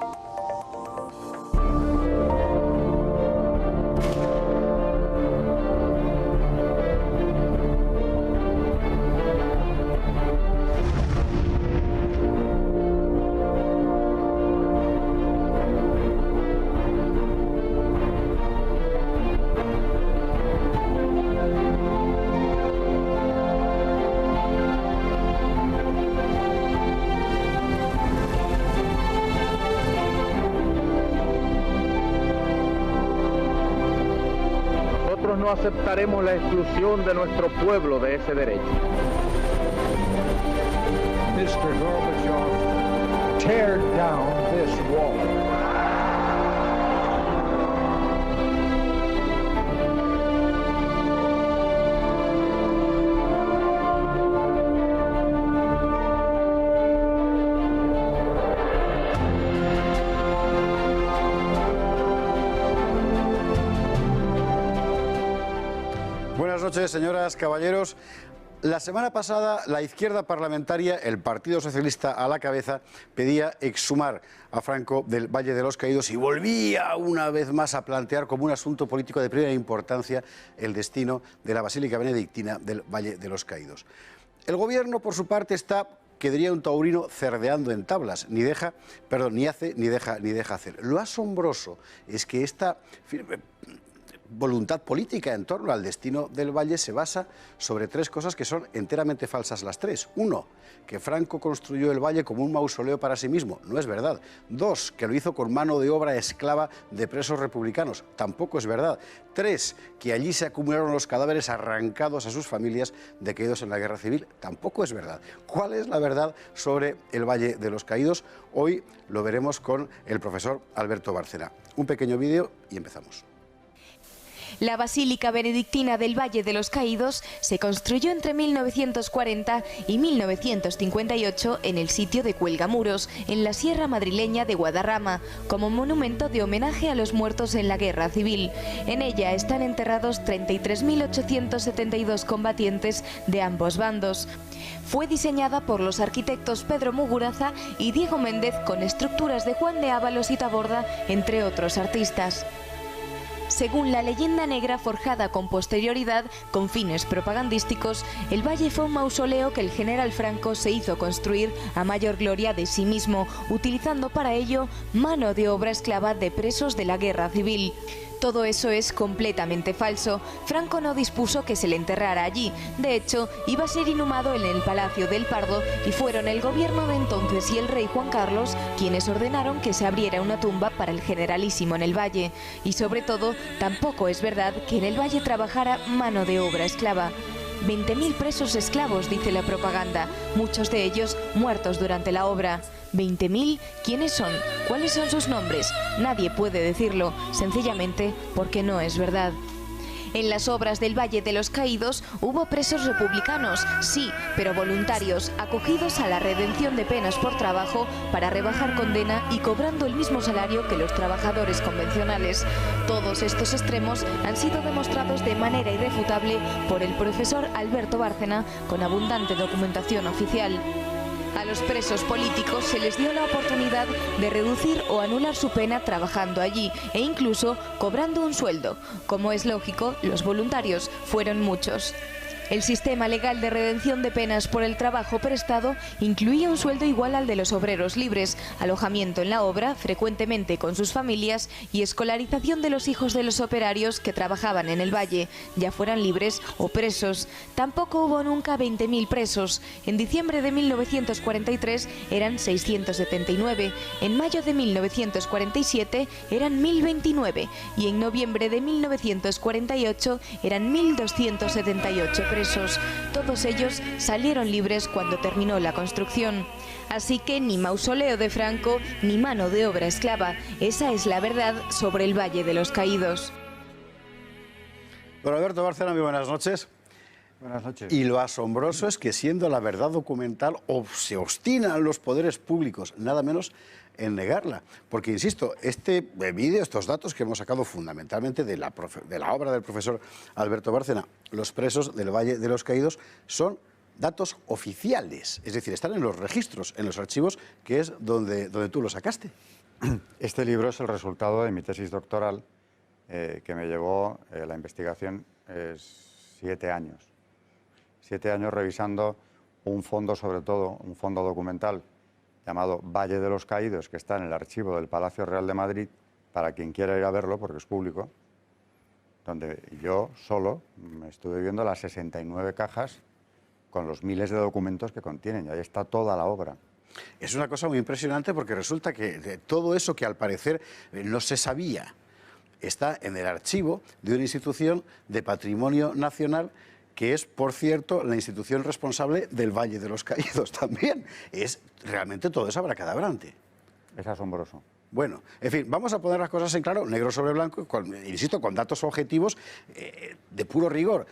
Speaker 19: No aceptaremos la exclusión de nuestro pueblo de ese derecho.
Speaker 20: Mr. Gorbachev, tear down this wall.
Speaker 21: Buenas noches, señoras, caballeros. La semana pasada, la izquierda parlamentaria, el Partido Socialista a la cabeza, pedía exhumar a Franco del Valle de los Caídos y volvía una vez más a plantear como un asunto político de primera importancia el destino de la Basílica Benedictina del Valle de los Caídos. El Gobierno, por su parte, está, que diría un taurino, cerdeando en tablas. Ni hace, ni deja hacer. Lo asombroso es que esta voluntad política en torno al destino del Valle se basa sobre 3 cosas que son enteramente falsas las 3. 1, que Franco construyó el Valle como un mausoleo para sí mismo. No es verdad. 2, que lo hizo con mano de obra esclava de presos republicanos. Tampoco es verdad. 3, que allí se acumularon los cadáveres arrancados a sus familias de caídos en la Guerra Civil. Tampoco es verdad. ¿Cuál es la verdad sobre el Valle de los Caídos? Hoy lo veremos con el profesor Alberto Bárcena. Un pequeño vídeo y empezamos.
Speaker 22: La Basílica Benedictina del Valle de los Caídos se construyó entre 1940 y 1958 en el sitio de Cuelgamuros, en la Sierra Madrileña de Guadarrama, como monumento de homenaje a los muertos en la Guerra Civil. En ella están enterrados 33.872 combatientes de ambos bandos. Fue diseñada por los arquitectos Pedro Muguruza y Diego Méndez, con estructuras de Juan de Ábalos y Taborda, entre otros artistas. Según la leyenda negra forjada con posterioridad con fines propagandísticos, el valle fue un mausoleo que el general Franco se hizo construir a mayor gloria de sí mismo, utilizando para ello mano de obra esclava de presos de la Guerra Civil. Todo eso es completamente falso. Franco no dispuso que se le enterrara allí. De hecho, iba a ser inhumado en el Palacio del Pardo, y fueron el gobierno de entonces y el rey Juan Carlos quienes ordenaron que se abriera una tumba para el generalísimo en el valle. Y sobre todo, tampoco es verdad que en el valle trabajara mano de obra esclava. 20.000 presos esclavos, dice la propaganda, muchos de ellos muertos durante la obra. 20.000, ¿quiénes son? ¿Cuáles son sus nombres? Nadie puede decirlo, sencillamente porque no es verdad. En las obras del Valle de los Caídos hubo presos republicanos, sí, pero voluntarios, acogidos a la redención de penas por trabajo para rebajar condena y cobrando el mismo salario que los trabajadores convencionales. Todos estos extremos han sido demostrados de manera irrefutable por el profesor Alberto Bárcena, con abundante documentación oficial. A los presos políticos se les dio la oportunidad de reducir o anular su pena trabajando allí e incluso cobrando un sueldo. Como es lógico, los voluntarios fueron muchos. El sistema legal de redención de penas por el trabajo prestado incluía un sueldo igual al de los obreros libres, alojamiento en la obra, frecuentemente con sus familias, y escolarización de los hijos de los operarios que trabajaban en el valle, ya fueran libres o presos. Tampoco hubo nunca 20.000 presos. En diciembre de 1943 eran 679, en mayo de 1947 eran 1.029 y en noviembre de 1948 eran 1.278 presos. Todos ellos salieron libres cuando terminó la construcción. Así que ni mausoleo de Franco ni mano de obra esclava. Esa es la verdad sobre el Valle de los Caídos.
Speaker 21: Don Alberto Bárcena, muy buenas noches.
Speaker 4: Buenas noches.
Speaker 21: Y lo asombroso es que, siendo la verdad documental, se obstinan los poderes públicos, nada menos, en negarla. Porque, insisto, este vídeo, estos datos que hemos sacado fundamentalmente de la obra del profesor Alberto Bárcena, los presos del Valle de los Caídos, son datos oficiales. Es decir, están en los registros, en los archivos, que es donde tú lo sacaste.
Speaker 4: Este libro es el resultado de mi tesis doctoral, que me llevó la investigación 7 años. 7 años revisando un fondo, sobre todo, un fondo documental llamado Valle de los Caídos, que está en el archivo del Palacio Real de Madrid, para quien quiera ir a verlo, porque es público, donde yo solo me estuve viendo las 69 cajas con los miles de documentos que contienen, y ahí está toda la obra.
Speaker 21: Es una cosa muy impresionante, porque resulta que todo eso que al parecer no se sabía está en el archivo de una institución de patrimonio nacional, que es, por cierto, la institución responsable del Valle de los Caídos también. Es realmente todo es abracadabrante.
Speaker 4: Es asombroso.
Speaker 21: Bueno, en fin, vamos a poner las cosas en claro, negro sobre blanco, insisto, con datos objetivos de puro rigor.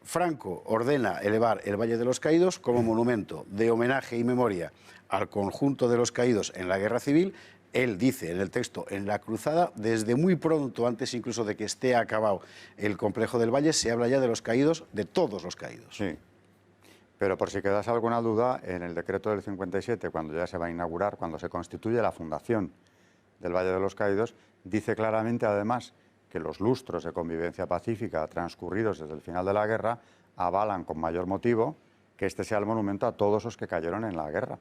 Speaker 21: Franco ordena elevar el Valle de los Caídos como monumento de homenaje y memoria al conjunto de los caídos en la Guerra Civil. Él dice en el texto, en la cruzada, desde muy pronto, antes incluso de que esté acabado el complejo del Valle, se habla ya de los caídos, de todos los caídos.
Speaker 4: Sí, pero por si quedas alguna duda, en el decreto del 57, cuando ya se va a inaugurar, cuando se constituye la fundación del Valle de los Caídos, dice claramente, además, que los lustros de convivencia pacífica transcurridos desde el final de la guerra avalan con mayor motivo que este sea el monumento a todos los que cayeron en la guerra.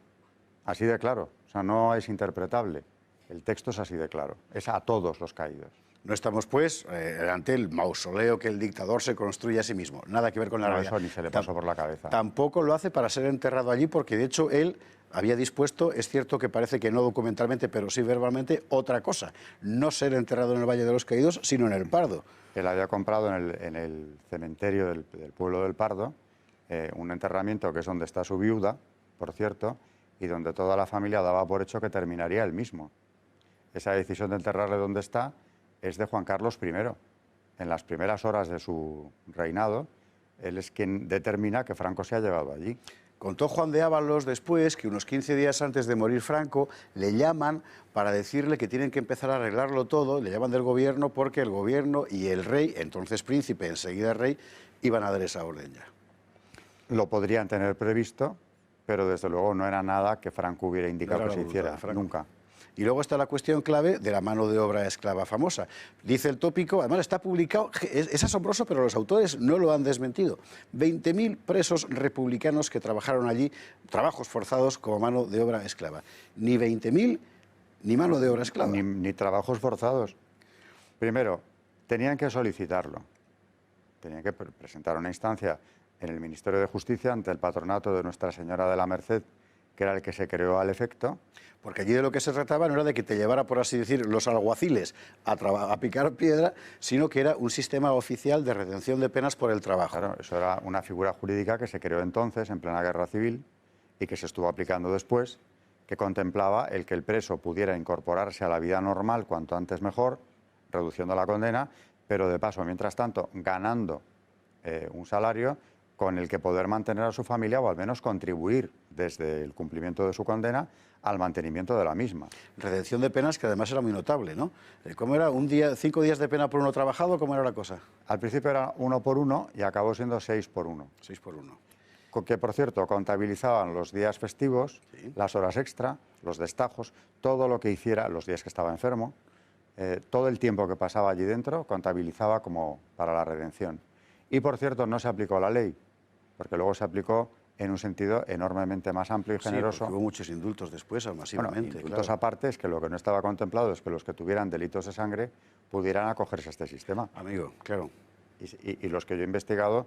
Speaker 4: Así de claro, o sea, no es interpretable. El texto es así de claro, es a todos los caídos.
Speaker 21: No estamos, pues, ante el mausoleo que el dictador se construye a sí mismo. Nada que ver con la realidad.
Speaker 4: Eso ni se le pasó por la cabeza.
Speaker 21: Tampoco lo hace para ser enterrado allí, porque de hecho él había dispuesto, es cierto que parece que no documentalmente, pero sí verbalmente, otra cosa. No ser enterrado en el Valle de los Caídos, sino en el Pardo.
Speaker 4: Él había comprado en el cementerio del pueblo del Pardo un enterramiento que es donde está su viuda, por cierto, y donde toda la familia daba por hecho que terminaría él mismo. Esa decisión de enterrarle donde está es de Juan Carlos I. En las primeras horas de su reinado, él es quien determina que Franco se ha llevado allí.
Speaker 21: Contó Juan de Ábalos después que unos 15 días antes de morir Franco le llaman para decirle que tienen que empezar a arreglarlo todo, le llaman del gobierno porque el gobierno y el rey, entonces príncipe, enseguida rey, iban a dar esa orden ya.
Speaker 4: Lo podrían tener previsto, pero desde luego no era nada que Franco hubiera indicado que se hiciera, nunca.
Speaker 21: Y luego está la cuestión clave de la mano de obra esclava famosa. Dice el tópico, además está publicado, es asombroso, pero los autores no lo han desmentido. 20.000 presos republicanos que trabajaron allí, trabajos forzados como mano de obra esclava. Ni 20.000 ni mano de obra esclava.
Speaker 4: Ni trabajos forzados. Primero, tenían que solicitarlo. Tenían que presentar una instancia en el Ministerio de Justicia ante el patronato de Nuestra Señora de la Merced, que era el que se creó al efecto.
Speaker 21: Porque allí de lo que se trataba no era de que te llevara, por así decir, los alguaciles a picar piedra, sino que era un sistema oficial de redención de penas por el trabajo.
Speaker 4: Claro, eso era una figura jurídica que se creó entonces, en plena guerra civil, y que se estuvo aplicando después, que contemplaba el que el preso pudiera incorporarse a la vida normal cuanto antes mejor, reduciendo la condena, pero de paso, mientras tanto, ganando un salario con el que poder mantener a su familia o al menos contribuir desde el cumplimiento de su condena al mantenimiento de la misma.
Speaker 21: Redención de penas que además era muy notable, ¿no? ¿Cómo era? 5 días de pena por uno trabajado? ¿Cómo era la cosa?
Speaker 4: Al principio era 1 por 1 y acabó siendo 6 por 1.
Speaker 21: 6 por 1.
Speaker 4: Que, por cierto, contabilizaban los días festivos, sí, las horas extra, los destajos, todo lo que hiciera, los días que estaba enfermo, todo el tiempo que pasaba allí dentro contabilizaba como para la redención. Y, por cierto, no se aplicó la ley. porque luego se aplicó en un sentido enormemente más amplio y generoso.
Speaker 21: Sí, hubo muchos indultos después, masivamente.
Speaker 4: Bueno, indultos aparte, es que lo que no estaba contemplado es que los que tuvieran delitos de sangre pudieran acogerse a este sistema.
Speaker 21: Amigo, claro.
Speaker 4: Y los que yo he investigado,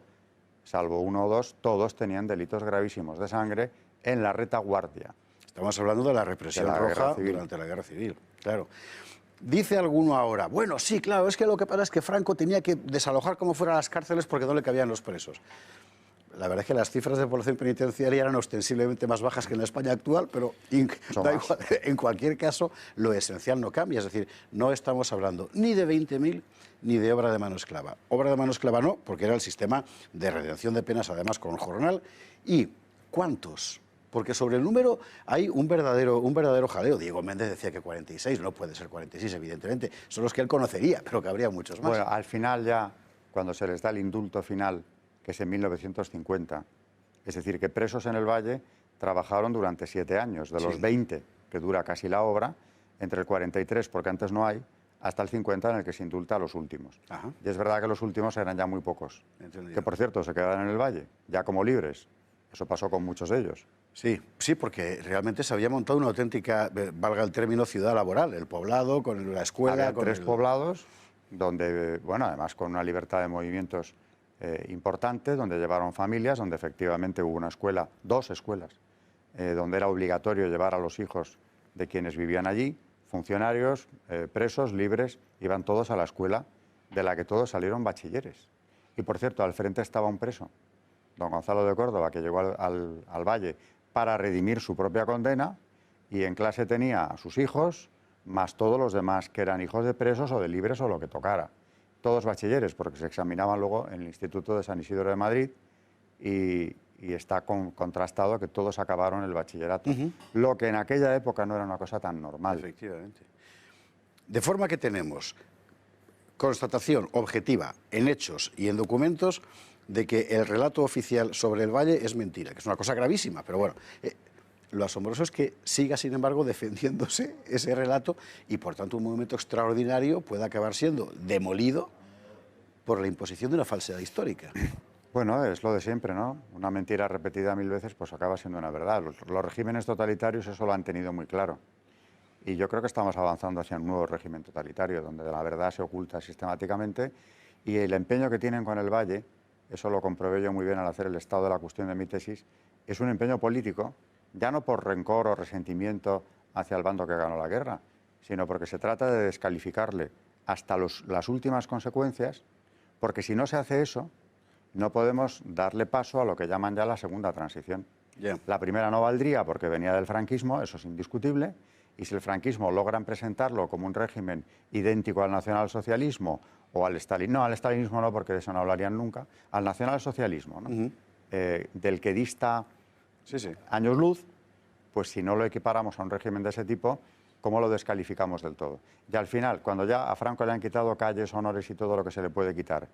Speaker 4: salvo uno o dos, todos tenían delitos gravísimos de sangre en la retaguardia.
Speaker 21: Estamos hablando de la represión roja durante la Guerra Civil, claro. Dice alguno ahora, bueno, sí, claro, es que lo que pasa es que Franco tenía que desalojar como fuera las cárceles porque no le cabían los presos. La verdad es que las cifras de población penitenciaria eran ostensiblemente más bajas que en la España actual, pero da igual, en cualquier caso lo esencial no cambia. Es decir, no estamos hablando ni de 20.000 ni de obra de mano esclava. Obra de mano esclava no, porque era el sistema de redención de penas, además con jornal. ¿Y cuántos? Porque sobre el número hay un verdadero jaleo. Diego Méndez decía que 46, no puede ser 46, evidentemente. Son los que él conocería, pero que habría muchos más.
Speaker 4: Bueno, al final ya, cuando se les da el indulto final, que es en 1950, es decir, que presos en el Valle trabajaron durante 7 años, de los 20 que dura casi la obra, entre el 43, porque antes no hay, hasta el 50 en el que se indulta a los últimos.
Speaker 21: Ajá.
Speaker 4: Y es verdad que los últimos eran ya muy pocos,
Speaker 21: Entendido.
Speaker 4: que por cierto se quedaron en el Valle, ya como libres. Eso pasó con muchos de ellos.
Speaker 21: Sí, sí, porque realmente se había montado una auténtica, valga el término, ciudad laboral, el poblado, con la escuela...
Speaker 4: Había 3 poblados, donde, bueno, además con una libertad de movimientos importante, donde llevaron familias, donde efectivamente hubo una escuela, 2 escuelas, donde era obligatorio llevar a los hijos de quienes vivían allí, funcionarios, presos, libres, iban todos a la escuela, de la que todos salieron bachilleres. Y por cierto, al frente estaba un preso, don Gonzalo de Córdoba, que llegó al Valle para redimir su propia condena, y en clase tenía a sus hijos, más todos los demás que eran hijos de presos o de libres o lo que tocara. Todos bachilleres, porque se examinaban luego en el Instituto de San Isidro de Madrid y está contrastado que todos acabaron el bachillerato. Lo que en aquella época no era una cosa tan normal.
Speaker 21: Efectivamente. De forma que tenemos constatación objetiva en hechos y en documentos de que el relato oficial sobre el Valle es mentira, que es una cosa gravísima, pero bueno... Lo asombroso es que siga, sin embargo, defendiéndose ese relato y, por tanto, un movimiento extraordinario puede acabar siendo demolido por la imposición de una falsedad histórica.
Speaker 4: Bueno, es lo de siempre, ¿no? Una mentira repetida 1000 veces pues acaba siendo una verdad. Los regímenes totalitarios eso lo han tenido muy claro. Y yo creo que estamos avanzando hacia un nuevo régimen totalitario, donde la verdad se oculta sistemáticamente y el empeño que tienen con el Valle, eso lo comprobé yo muy bien al hacer el estado de la cuestión de mi tesis, es un empeño político, ya no por rencor o resentimiento hacia el bando que ganó la guerra, sino porque se trata de descalificarle hasta las últimas consecuencias, porque si no se hace eso, no podemos darle paso a lo que llaman ya la segunda transición. La primera no valdría porque venía del franquismo, eso es indiscutible, y si el franquismo logran presentarlo como un régimen idéntico al nacionalsocialismo o al stalinismo, no, al stalinismo no, porque de eso no hablarían nunca, al nacionalsocialismo, ¿no? Del que dista... años luz, pues si no lo equiparamos a un régimen de ese tipo, ¿cómo lo descalificamos del todo? Y al final, cuando ya a Franco le han quitado calles, honores y todo lo que se le puede quitar,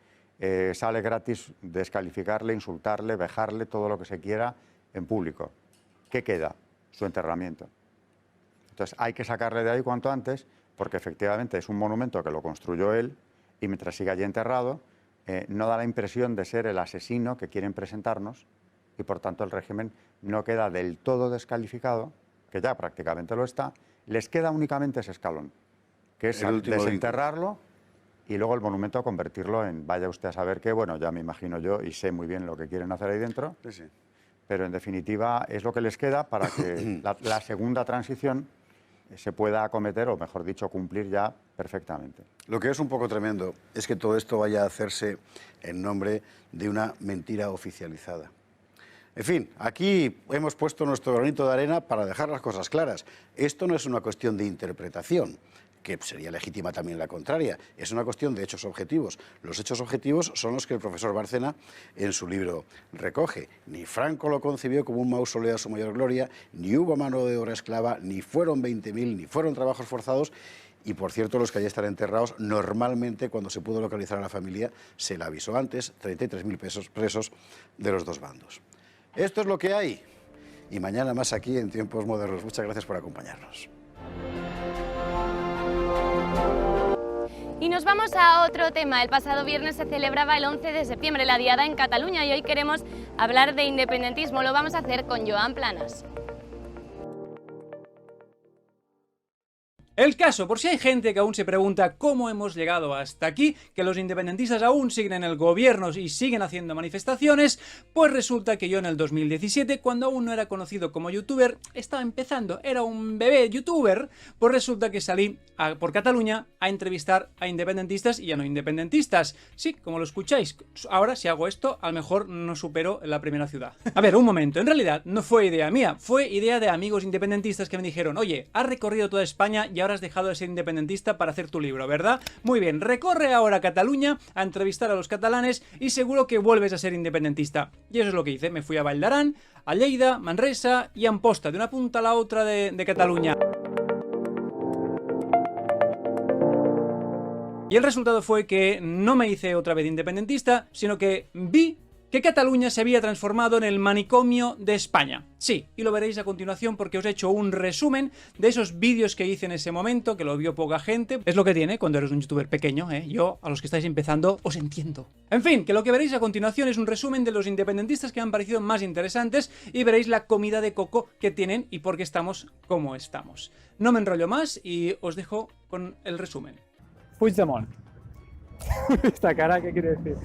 Speaker 4: sale gratis descalificarle, insultarle, vejarle, todo lo que se quiera en público. ¿Qué queda? Su enterramiento. Entonces hay que sacarle de ahí cuanto antes, porque efectivamente es un monumento que lo construyó él y mientras siga allí enterrado, no da la impresión de ser el asesino que quieren presentarnos, y por tanto el régimen no queda del todo descalificado, que ya prácticamente lo está, les queda únicamente ese escalón, que es desenterrarlo y luego el monumento convertirlo en, vaya usted a saber qué, bueno, ya me imagino yo y sé muy bien lo que quieren hacer ahí dentro, pero en definitiva es lo que les queda para que la segunda transición se pueda acometer, o mejor dicho, cumplir ya perfectamente.
Speaker 21: Lo que es un poco tremendo es que todo esto vaya a hacerse en nombre de una mentira oficializada. En fin, aquí hemos puesto nuestro granito de arena para dejar las cosas claras. Esto no es una cuestión de interpretación, que sería legítima también la contraria, es una cuestión de hechos objetivos. Los hechos objetivos son los que el profesor Bárcena en su libro recoge. Ni Franco lo concibió como un mausoleo a su mayor gloria, ni hubo mano de obra esclava, ni fueron 20.000, ni fueron trabajos forzados. Y, por cierto, los que allí están enterrados, normalmente, cuando se pudo localizar a la familia, se le avisó antes, 33.000 presos de los dos bandos. Esto es lo que hay. Y mañana más aquí en Tiempos Modernos. Muchas gracias por acompañarnos.
Speaker 1: Y nos vamos a otro tema. El pasado viernes se celebraba el 11 de septiembre, la Diada en Cataluña, y hoy queremos hablar de independentismo. Lo vamos a hacer con Joan Planas.
Speaker 5: El caso, por si hay gente que aún se pregunta cómo hemos llegado hasta aquí, que los independentistas aún siguen en el gobierno y siguen haciendo manifestaciones, pues resulta que yo en el 2017, cuando aún no era conocido como youtuber, estaba empezando, era un bebé youtuber, pues resulta que salí por Cataluña a entrevistar a independentistas y a no independentistas. Sí, como lo escucháis, ahora si hago esto, a lo mejor no supero la primera ciudad. A ver, un momento, en realidad no fue idea mía, fue idea de amigos independentistas que me dijeron: oye, has recorrido toda España y ahora has dejado de ser independentista para hacer tu libro, ¿verdad? Muy bien, recorre ahora a Cataluña a entrevistar a los catalanes y seguro que vuelves a ser independentista. Y eso es lo que hice, me fui a Valldaran, a Lleida, Manresa y a Amposta, de una punta a la otra de Cataluña. Y el resultado fue que no me hice otra vez independentista, sino que vi que Cataluña se había transformado en el manicomio de España. Sí, y lo veréis a continuación porque os he hecho un resumen de esos vídeos que hice en ese momento, que lo vio poca gente. Es lo que tiene cuando eres un youtuber pequeño, ¿eh? Yo, a los que estáis empezando, os entiendo. En fin, que lo que veréis a continuación es un resumen de los independentistas que me han parecido más interesantes y veréis la comida de coco que tienen y por qué estamos como estamos. No me enrollo más y os dejo con el resumen.
Speaker 6: Puigdemont. Esta cara, ¿qué quiere decir?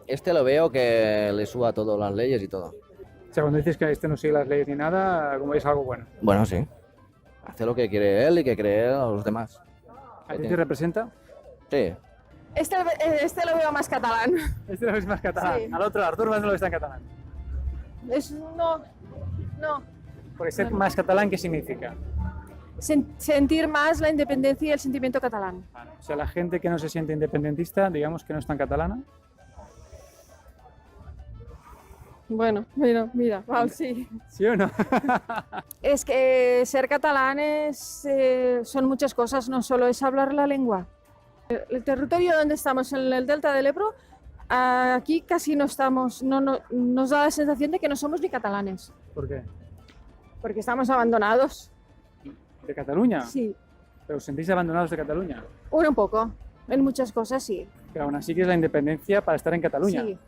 Speaker 23: Este lo veo que le suba todas las leyes y todo.
Speaker 6: O sea, cuando dices que este no sigue las leyes ni nada, como es algo bueno.
Speaker 23: Bueno, sí. Hace lo que quiere él y que cree a los demás.
Speaker 6: ¿A ti te representa?
Speaker 23: Sí.
Speaker 24: Este lo veo más catalán.
Speaker 6: Este lo ves más catalán. Sí. Al otro, Artur Mas no lo está en catalán.
Speaker 24: No.
Speaker 6: Porque ser más catalán, ¿qué significa?
Speaker 24: Sentir más la independencia y el sentimiento catalán.
Speaker 6: O sea, la gente que no se siente independentista, digamos que no es tan catalana.
Speaker 24: Bueno, mira, vale, sí.
Speaker 6: ¿Sí o no?
Speaker 24: Es que ser catalán son muchas cosas, no solo es hablar la lengua. El territorio donde estamos, en el delta del Ebro, aquí casi no estamos, nos da la sensación de que no somos ni catalanes.
Speaker 6: ¿Por qué?
Speaker 24: Porque estamos abandonados.
Speaker 6: ¿De Cataluña?
Speaker 24: Sí.
Speaker 6: ¿Pero os sentís abandonados de Cataluña?
Speaker 24: Un poco, en muchas cosas sí.
Speaker 6: Pero aún así que es la independencia para estar en Cataluña.
Speaker 24: Sí.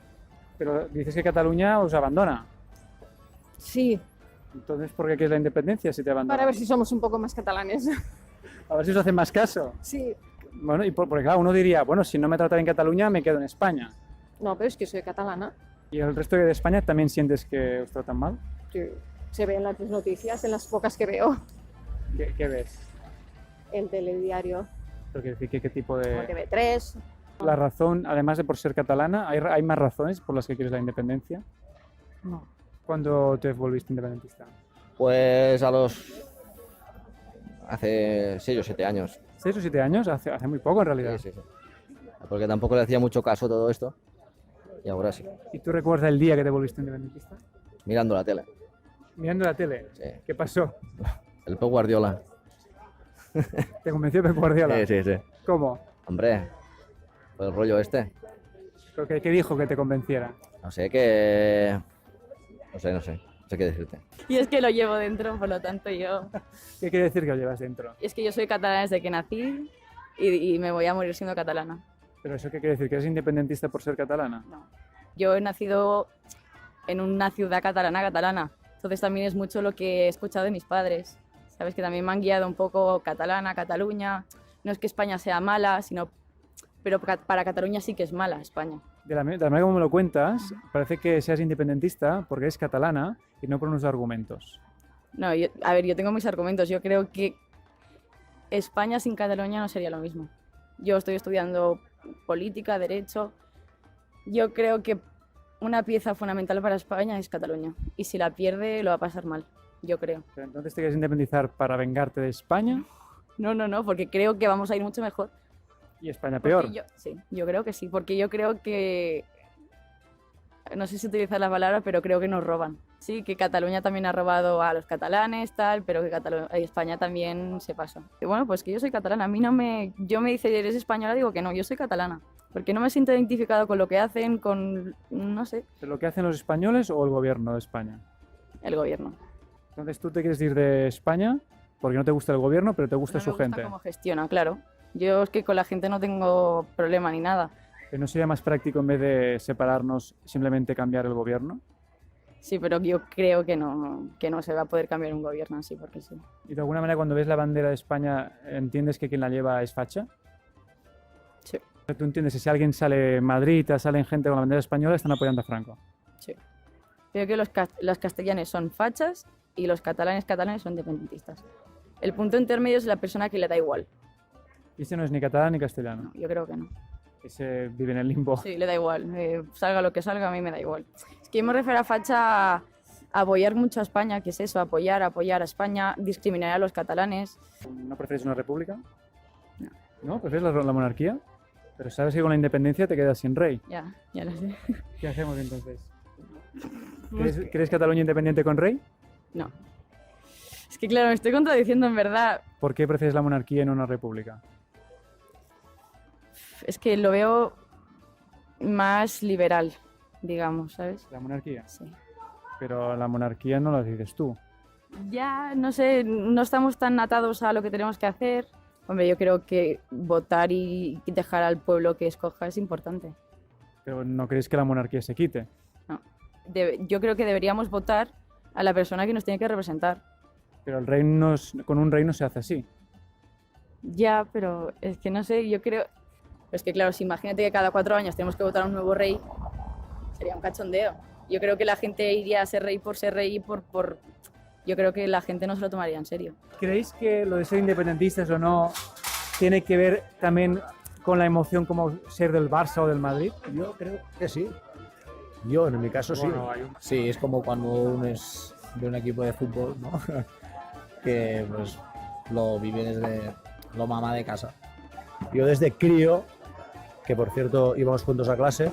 Speaker 6: Pero dices que Cataluña os abandona.
Speaker 24: Sí.
Speaker 6: Entonces, ¿por qué es la independencia si te abandona?
Speaker 24: Para ver si somos un poco más catalanes.
Speaker 6: A ver si os hacen más caso.
Speaker 24: Sí.
Speaker 6: Bueno, y porque claro, uno diría, bueno, si no me tratan en Cataluña, me quedo en España.
Speaker 24: No, pero es que soy catalana.
Speaker 6: ¿Y el resto de España también sientes que os tratan mal?
Speaker 24: Sí. Se ve en las noticias, en las pocas que veo.
Speaker 6: ¿Qué ves?
Speaker 24: El telediario.
Speaker 6: ¿Qué tipo de...?
Speaker 24: Como TV3.
Speaker 6: La razón, además de por ser catalana, ¿hay más razones por las que quieres la independencia?
Speaker 24: No.
Speaker 6: ¿Cuándo te volviste independentista?
Speaker 23: Pues hace 6 o 7 años.
Speaker 6: ¿6 o 7 años? Hace muy poco en realidad.
Speaker 23: Sí. Porque tampoco le hacía mucho caso todo esto. Y ahora sí.
Speaker 6: ¿Y tú recuerdas el día que te volviste independentista?
Speaker 23: Mirando la tele.
Speaker 6: ¿Mirando la tele?
Speaker 23: Sí.
Speaker 6: ¿Qué pasó?
Speaker 23: El Pep Guardiola.
Speaker 6: ¿Te convenció Pep Guardiola?
Speaker 23: Sí.
Speaker 6: ¿Cómo?
Speaker 23: Hombre, el rollo este.
Speaker 6: ¿Pero qué dijo que te convenciera?
Speaker 23: No sé qué decirte.
Speaker 25: Y es que lo llevo dentro, por lo tanto yo...
Speaker 6: ¿Qué quiere decir que lo llevas dentro?
Speaker 25: Es que yo soy catalana desde que nací y me voy a morir siendo catalana.
Speaker 6: ¿Pero eso qué quiere decir? ¿Que eres independentista por ser catalana?
Speaker 25: No. Yo he nacido en una ciudad catalana. Entonces también es mucho lo que he escuchado de mis padres. Sabes que también me han guiado un poco catalana, Cataluña. No es que España sea mala, pero para Cataluña sí que es mala España.
Speaker 6: De la manera como me lo cuentas, parece que seas independentista porque eres catalana y no por unos argumentos.
Speaker 25: No, yo tengo mis argumentos. Yo creo que España sin Cataluña no sería lo mismo. Yo estoy estudiando política, derecho. Yo creo que una pieza fundamental para España es Cataluña. Y si la pierde, lo va a pasar mal, yo creo.
Speaker 6: ¿Pero entonces te quieres independizar para vengarte de España?
Speaker 25: No, porque creo que vamos a ir mucho mejor.
Speaker 6: ¿Y España peor?
Speaker 25: Yo creo que sí, porque yo creo que... No sé si utilizar las palabras, pero creo que nos roban. Sí, que Cataluña también ha robado a los catalanes, pero que España también se pasa. Y bueno, pues que yo soy catalana. A mí yo me dice, ¿eres española? Digo que no, yo soy catalana. Porque no me siento identificado con lo que hacen, no sé.
Speaker 6: ¿Lo que hacen los españoles o el gobierno de España?
Speaker 25: El gobierno.
Speaker 6: Entonces tú te quieres ir de España porque no te gusta el gobierno, pero te gusta su gente.
Speaker 25: Me gusta cómo gestiona, claro. Yo es que con la gente no tengo problema ni nada.
Speaker 6: ¿No sería más práctico en vez de separarnos simplemente cambiar el gobierno?
Speaker 25: Sí, pero yo creo que no se va a poder cambiar un gobierno así porque sí.
Speaker 6: ¿Y de alguna manera cuando ves la bandera de España entiendes que quien la lleva es facha?
Speaker 25: Sí.
Speaker 6: ¿Tú entiendes que si alguien sale en Madrid, salen gente con la bandera española, están apoyando a Franco?
Speaker 25: Sí. Creo que los castellanes son fachas y los catalanes son independentistas. El punto intermedio es la persona que le da igual.
Speaker 6: ¿Y este no es ni catalán ni castellano?
Speaker 25: No, yo creo que no.
Speaker 6: Ese vive en el limbo.
Speaker 25: Sí, le da igual. Salga lo que salga, a mí me da igual. Es que yo me refiero a facha a apoyar mucho a España, que es eso, apoyar a España, discriminar a los catalanes.
Speaker 6: ¿No prefieres una república? No. ¿No? ¿Prefieres la monarquía? Pero sabes que con la independencia te quedas sin rey.
Speaker 25: Ya lo sé.
Speaker 6: ¿Qué hacemos entonces? ¿Quieres Cataluña independiente con rey?
Speaker 25: No. Es que claro, me estoy contradiciendo en verdad.
Speaker 6: ¿Por qué prefieres la monarquía y no una república?
Speaker 25: Es que lo veo más liberal, digamos, ¿sabes?
Speaker 6: ¿La monarquía?
Speaker 25: Sí.
Speaker 6: Pero la monarquía no la dices tú.
Speaker 25: Ya, no sé, no estamos tan atados a lo que tenemos que hacer. Hombre, yo creo que votar y dejar al pueblo que escoja es importante.
Speaker 6: ¿Pero no crees que la monarquía se quite?
Speaker 25: No. Yo creo que deberíamos votar a la persona que nos tiene que representar.
Speaker 6: Pero con un rey no se hace así.
Speaker 25: Ya, pero es que no sé, yo creo... Es que claro, si imagínate que cada 4 años tenemos que votar a un nuevo rey, sería un cachondeo. Yo creo que la gente iría a ser rey y por... Yo creo que la gente no se lo tomaría en serio.
Speaker 6: ¿Creéis que lo de ser independentistas o no tiene que ver también con la emoción como ser del Barça o del Madrid?
Speaker 2: Yo creo que sí. Yo, en mi caso,
Speaker 6: Bueno,
Speaker 2: sí. Sí, es como cuando uno es de un equipo de fútbol, ¿no? Que pues lo vive desde lo mamá de casa. Yo desde crío, que por cierto íbamos juntos a clase,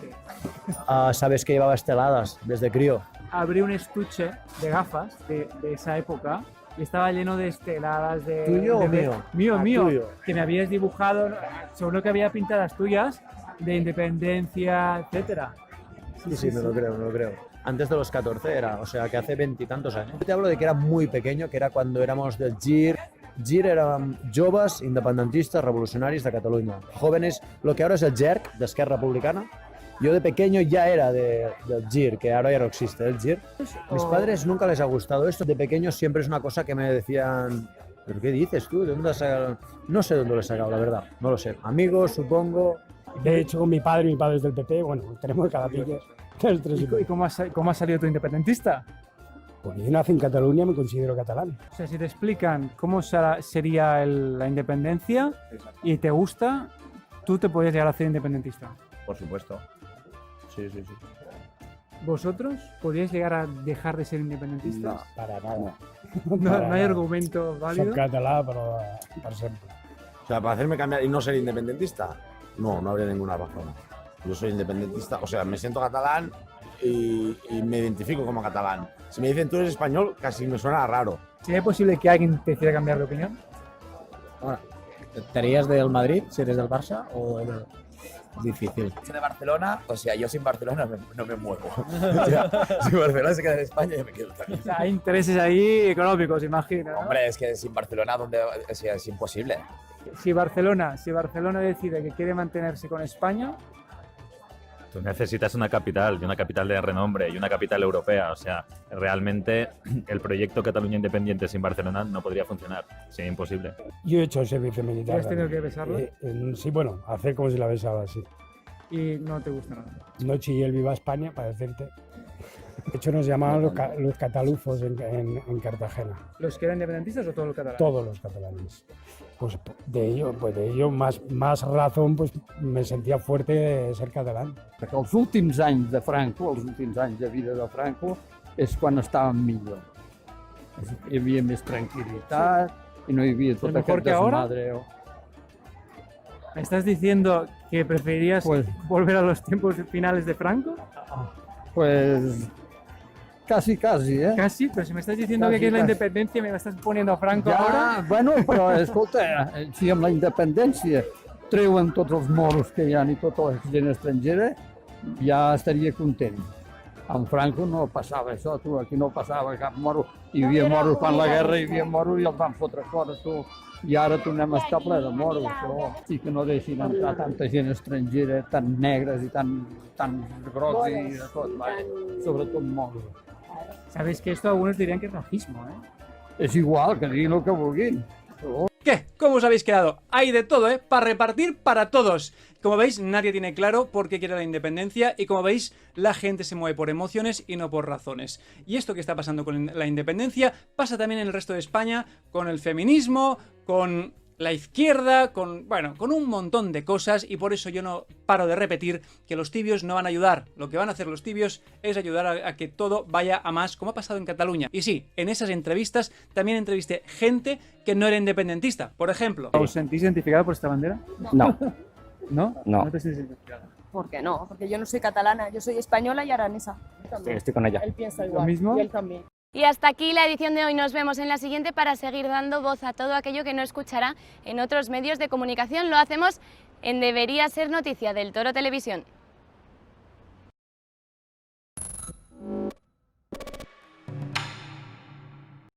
Speaker 2: sabes que llevaba esteladas desde crío.
Speaker 6: Abrí un estuche de gafas de esa época y estaba lleno de esteladas de...
Speaker 2: ¿Tuyo o mío?
Speaker 6: Mío.
Speaker 2: Tuyo.
Speaker 6: Que me habías dibujado, seguro que había pintadas tuyas de independencia, etcétera.
Speaker 2: Sí, me lo creo. Antes de los 14 era, o sea que hace 20 y tantos años. Te hablo de que era muy pequeño, que era cuando éramos del GIR. GIR eran joves independentistas revolucionarios de Cataluña. Jóvenes, lo que ahora es el GERC, de Esquerra Republicana. Yo de pequeño ya era del GIR, que ahora ya no existe, el GIR. Mis padres nunca les ha gustado esto. De pequeño siempre es una cosa que me decían, ¿pero qué dices tú? ¿De dónde has sacado? No sé dónde lo he sacado, la verdad, no lo sé. Amigos, supongo.
Speaker 8: De hecho, con mi padre es del PP, bueno, tenemos cada pique.
Speaker 6: ¿Y cómo has salido tú independentista?
Speaker 8: Pues yo nací en Cataluña, me considero catalán.
Speaker 6: O sea, si te explican cómo sería la independencia y te gusta, tú te podrías llegar a ser independentista.
Speaker 2: Por supuesto. Sí.
Speaker 6: ¿Vosotros podríais llegar a dejar de ser independentistas?
Speaker 8: No, para nada.
Speaker 6: No hay argumento válido.
Speaker 8: Soy catalán, pero para siempre.
Speaker 2: O sea, para hacerme cambiar y no ser independentista, no habría ninguna razón. Yo soy independentista, o sea, me siento catalán y me identifico como catalán. Si me dicen tú eres español, casi me suena raro.
Speaker 6: ¿Sería posible que alguien te hiciera cambiar de opinión?
Speaker 2: Bueno, ¿te harías del Madrid si eres del Barça o del...? Difícil.
Speaker 9: Soy de Barcelona, o sea, yo sin Barcelona no me muevo. O sea, si Barcelona se queda en España, yo me quedo también.
Speaker 6: O sea, hay intereses ahí económicos, imagino, ¿no?
Speaker 9: Hombre, es que sin Barcelona, o sea, es imposible.
Speaker 6: Si Barcelona decide que quiere mantenerse con España...
Speaker 10: Tú necesitas una capital, y una capital de renombre, y una capital europea. O sea, realmente el proyecto Cataluña Independiente sin Barcelona no podría funcionar. Sería imposible.
Speaker 8: Yo he hecho el servicio militar.
Speaker 6: ¿Has tenido que besarlo?
Speaker 8: Sí, bueno, hacer como si la besaba, sí.
Speaker 6: ¿Y no te gusta nada?
Speaker 8: No chillé el Viva España, para decirte. De hecho, nos llamaban los catalufos en Cartagena.
Speaker 6: ¿Los que eran independentistas o todos los catalanes?
Speaker 8: Todos los catalanes. Pues de ello más razón, pues me sentía fuerte de ser catalán.
Speaker 11: Perquè els últims anys de Franco, els últims anys de vida de Franco, és quan estàvem millor. Hi havia més tranquil·litat i no hi havia tot aquest desmadre.
Speaker 6: ¿Me estás diciendo que preferirías volver a los tiempos finales de Franco?
Speaker 11: Pues casi, ¿eh?
Speaker 6: Casi, pero si me estás diciendo que es la independencia, me estàs poniendo a Franco ara...
Speaker 11: Bueno, però escolta, si amb la independència treuen tots els moros que hi ha i tota la gent estrangera, ja estaria content. Amb Franco no passava això, tu, aquí no passava cap moro. Hi havia moros quan la guerra, hi havia moros i els van fotre fora, tu. I ara tornem a estar ple de moros, però sí que no deixin entrar tanta gent estrangera, tan negres i tan grocs i de tot, sobretot moros.
Speaker 6: Sabes que esto algunos dirían que es racismo, ¿eh?
Speaker 11: És igual, que diguin el que vulguin.
Speaker 5: ¿Qué? ¿Cómo os habéis quedado? Hay de todo, ¿eh? Para repartir para todos. Como veis, nadie tiene claro por qué quiere la independencia y como veis, la gente se mueve por emociones y no por razones. Y esto que está pasando con la independencia pasa también en el resto de España, con el feminismo, con la izquierda, con un montón de cosas, y por eso yo no paro de repetir que los tibios no van a ayudar. Lo que van a hacer los tibios es ayudar a que todo vaya a más, como ha pasado en Cataluña. Y sí, en esas entrevistas también entrevisté gente que no era independentista. Por ejemplo...
Speaker 6: ¿Os sentís identificado por esta bandera?
Speaker 3: No.
Speaker 6: ¿No?
Speaker 3: No.
Speaker 6: ¿No te sientes identificada?
Speaker 3: ¿Por qué no? Porque yo no soy catalana, yo soy española y aranesa. Estoy con ella. Él piensa igual.
Speaker 6: ¿Lo mismo?
Speaker 3: Y él también.
Speaker 1: Y hasta aquí la edición de hoy. Nos vemos en la siguiente para seguir dando voz a todo aquello que no escuchará en otros medios de comunicación. Lo hacemos en Debería Ser Noticia del Toro Televisión.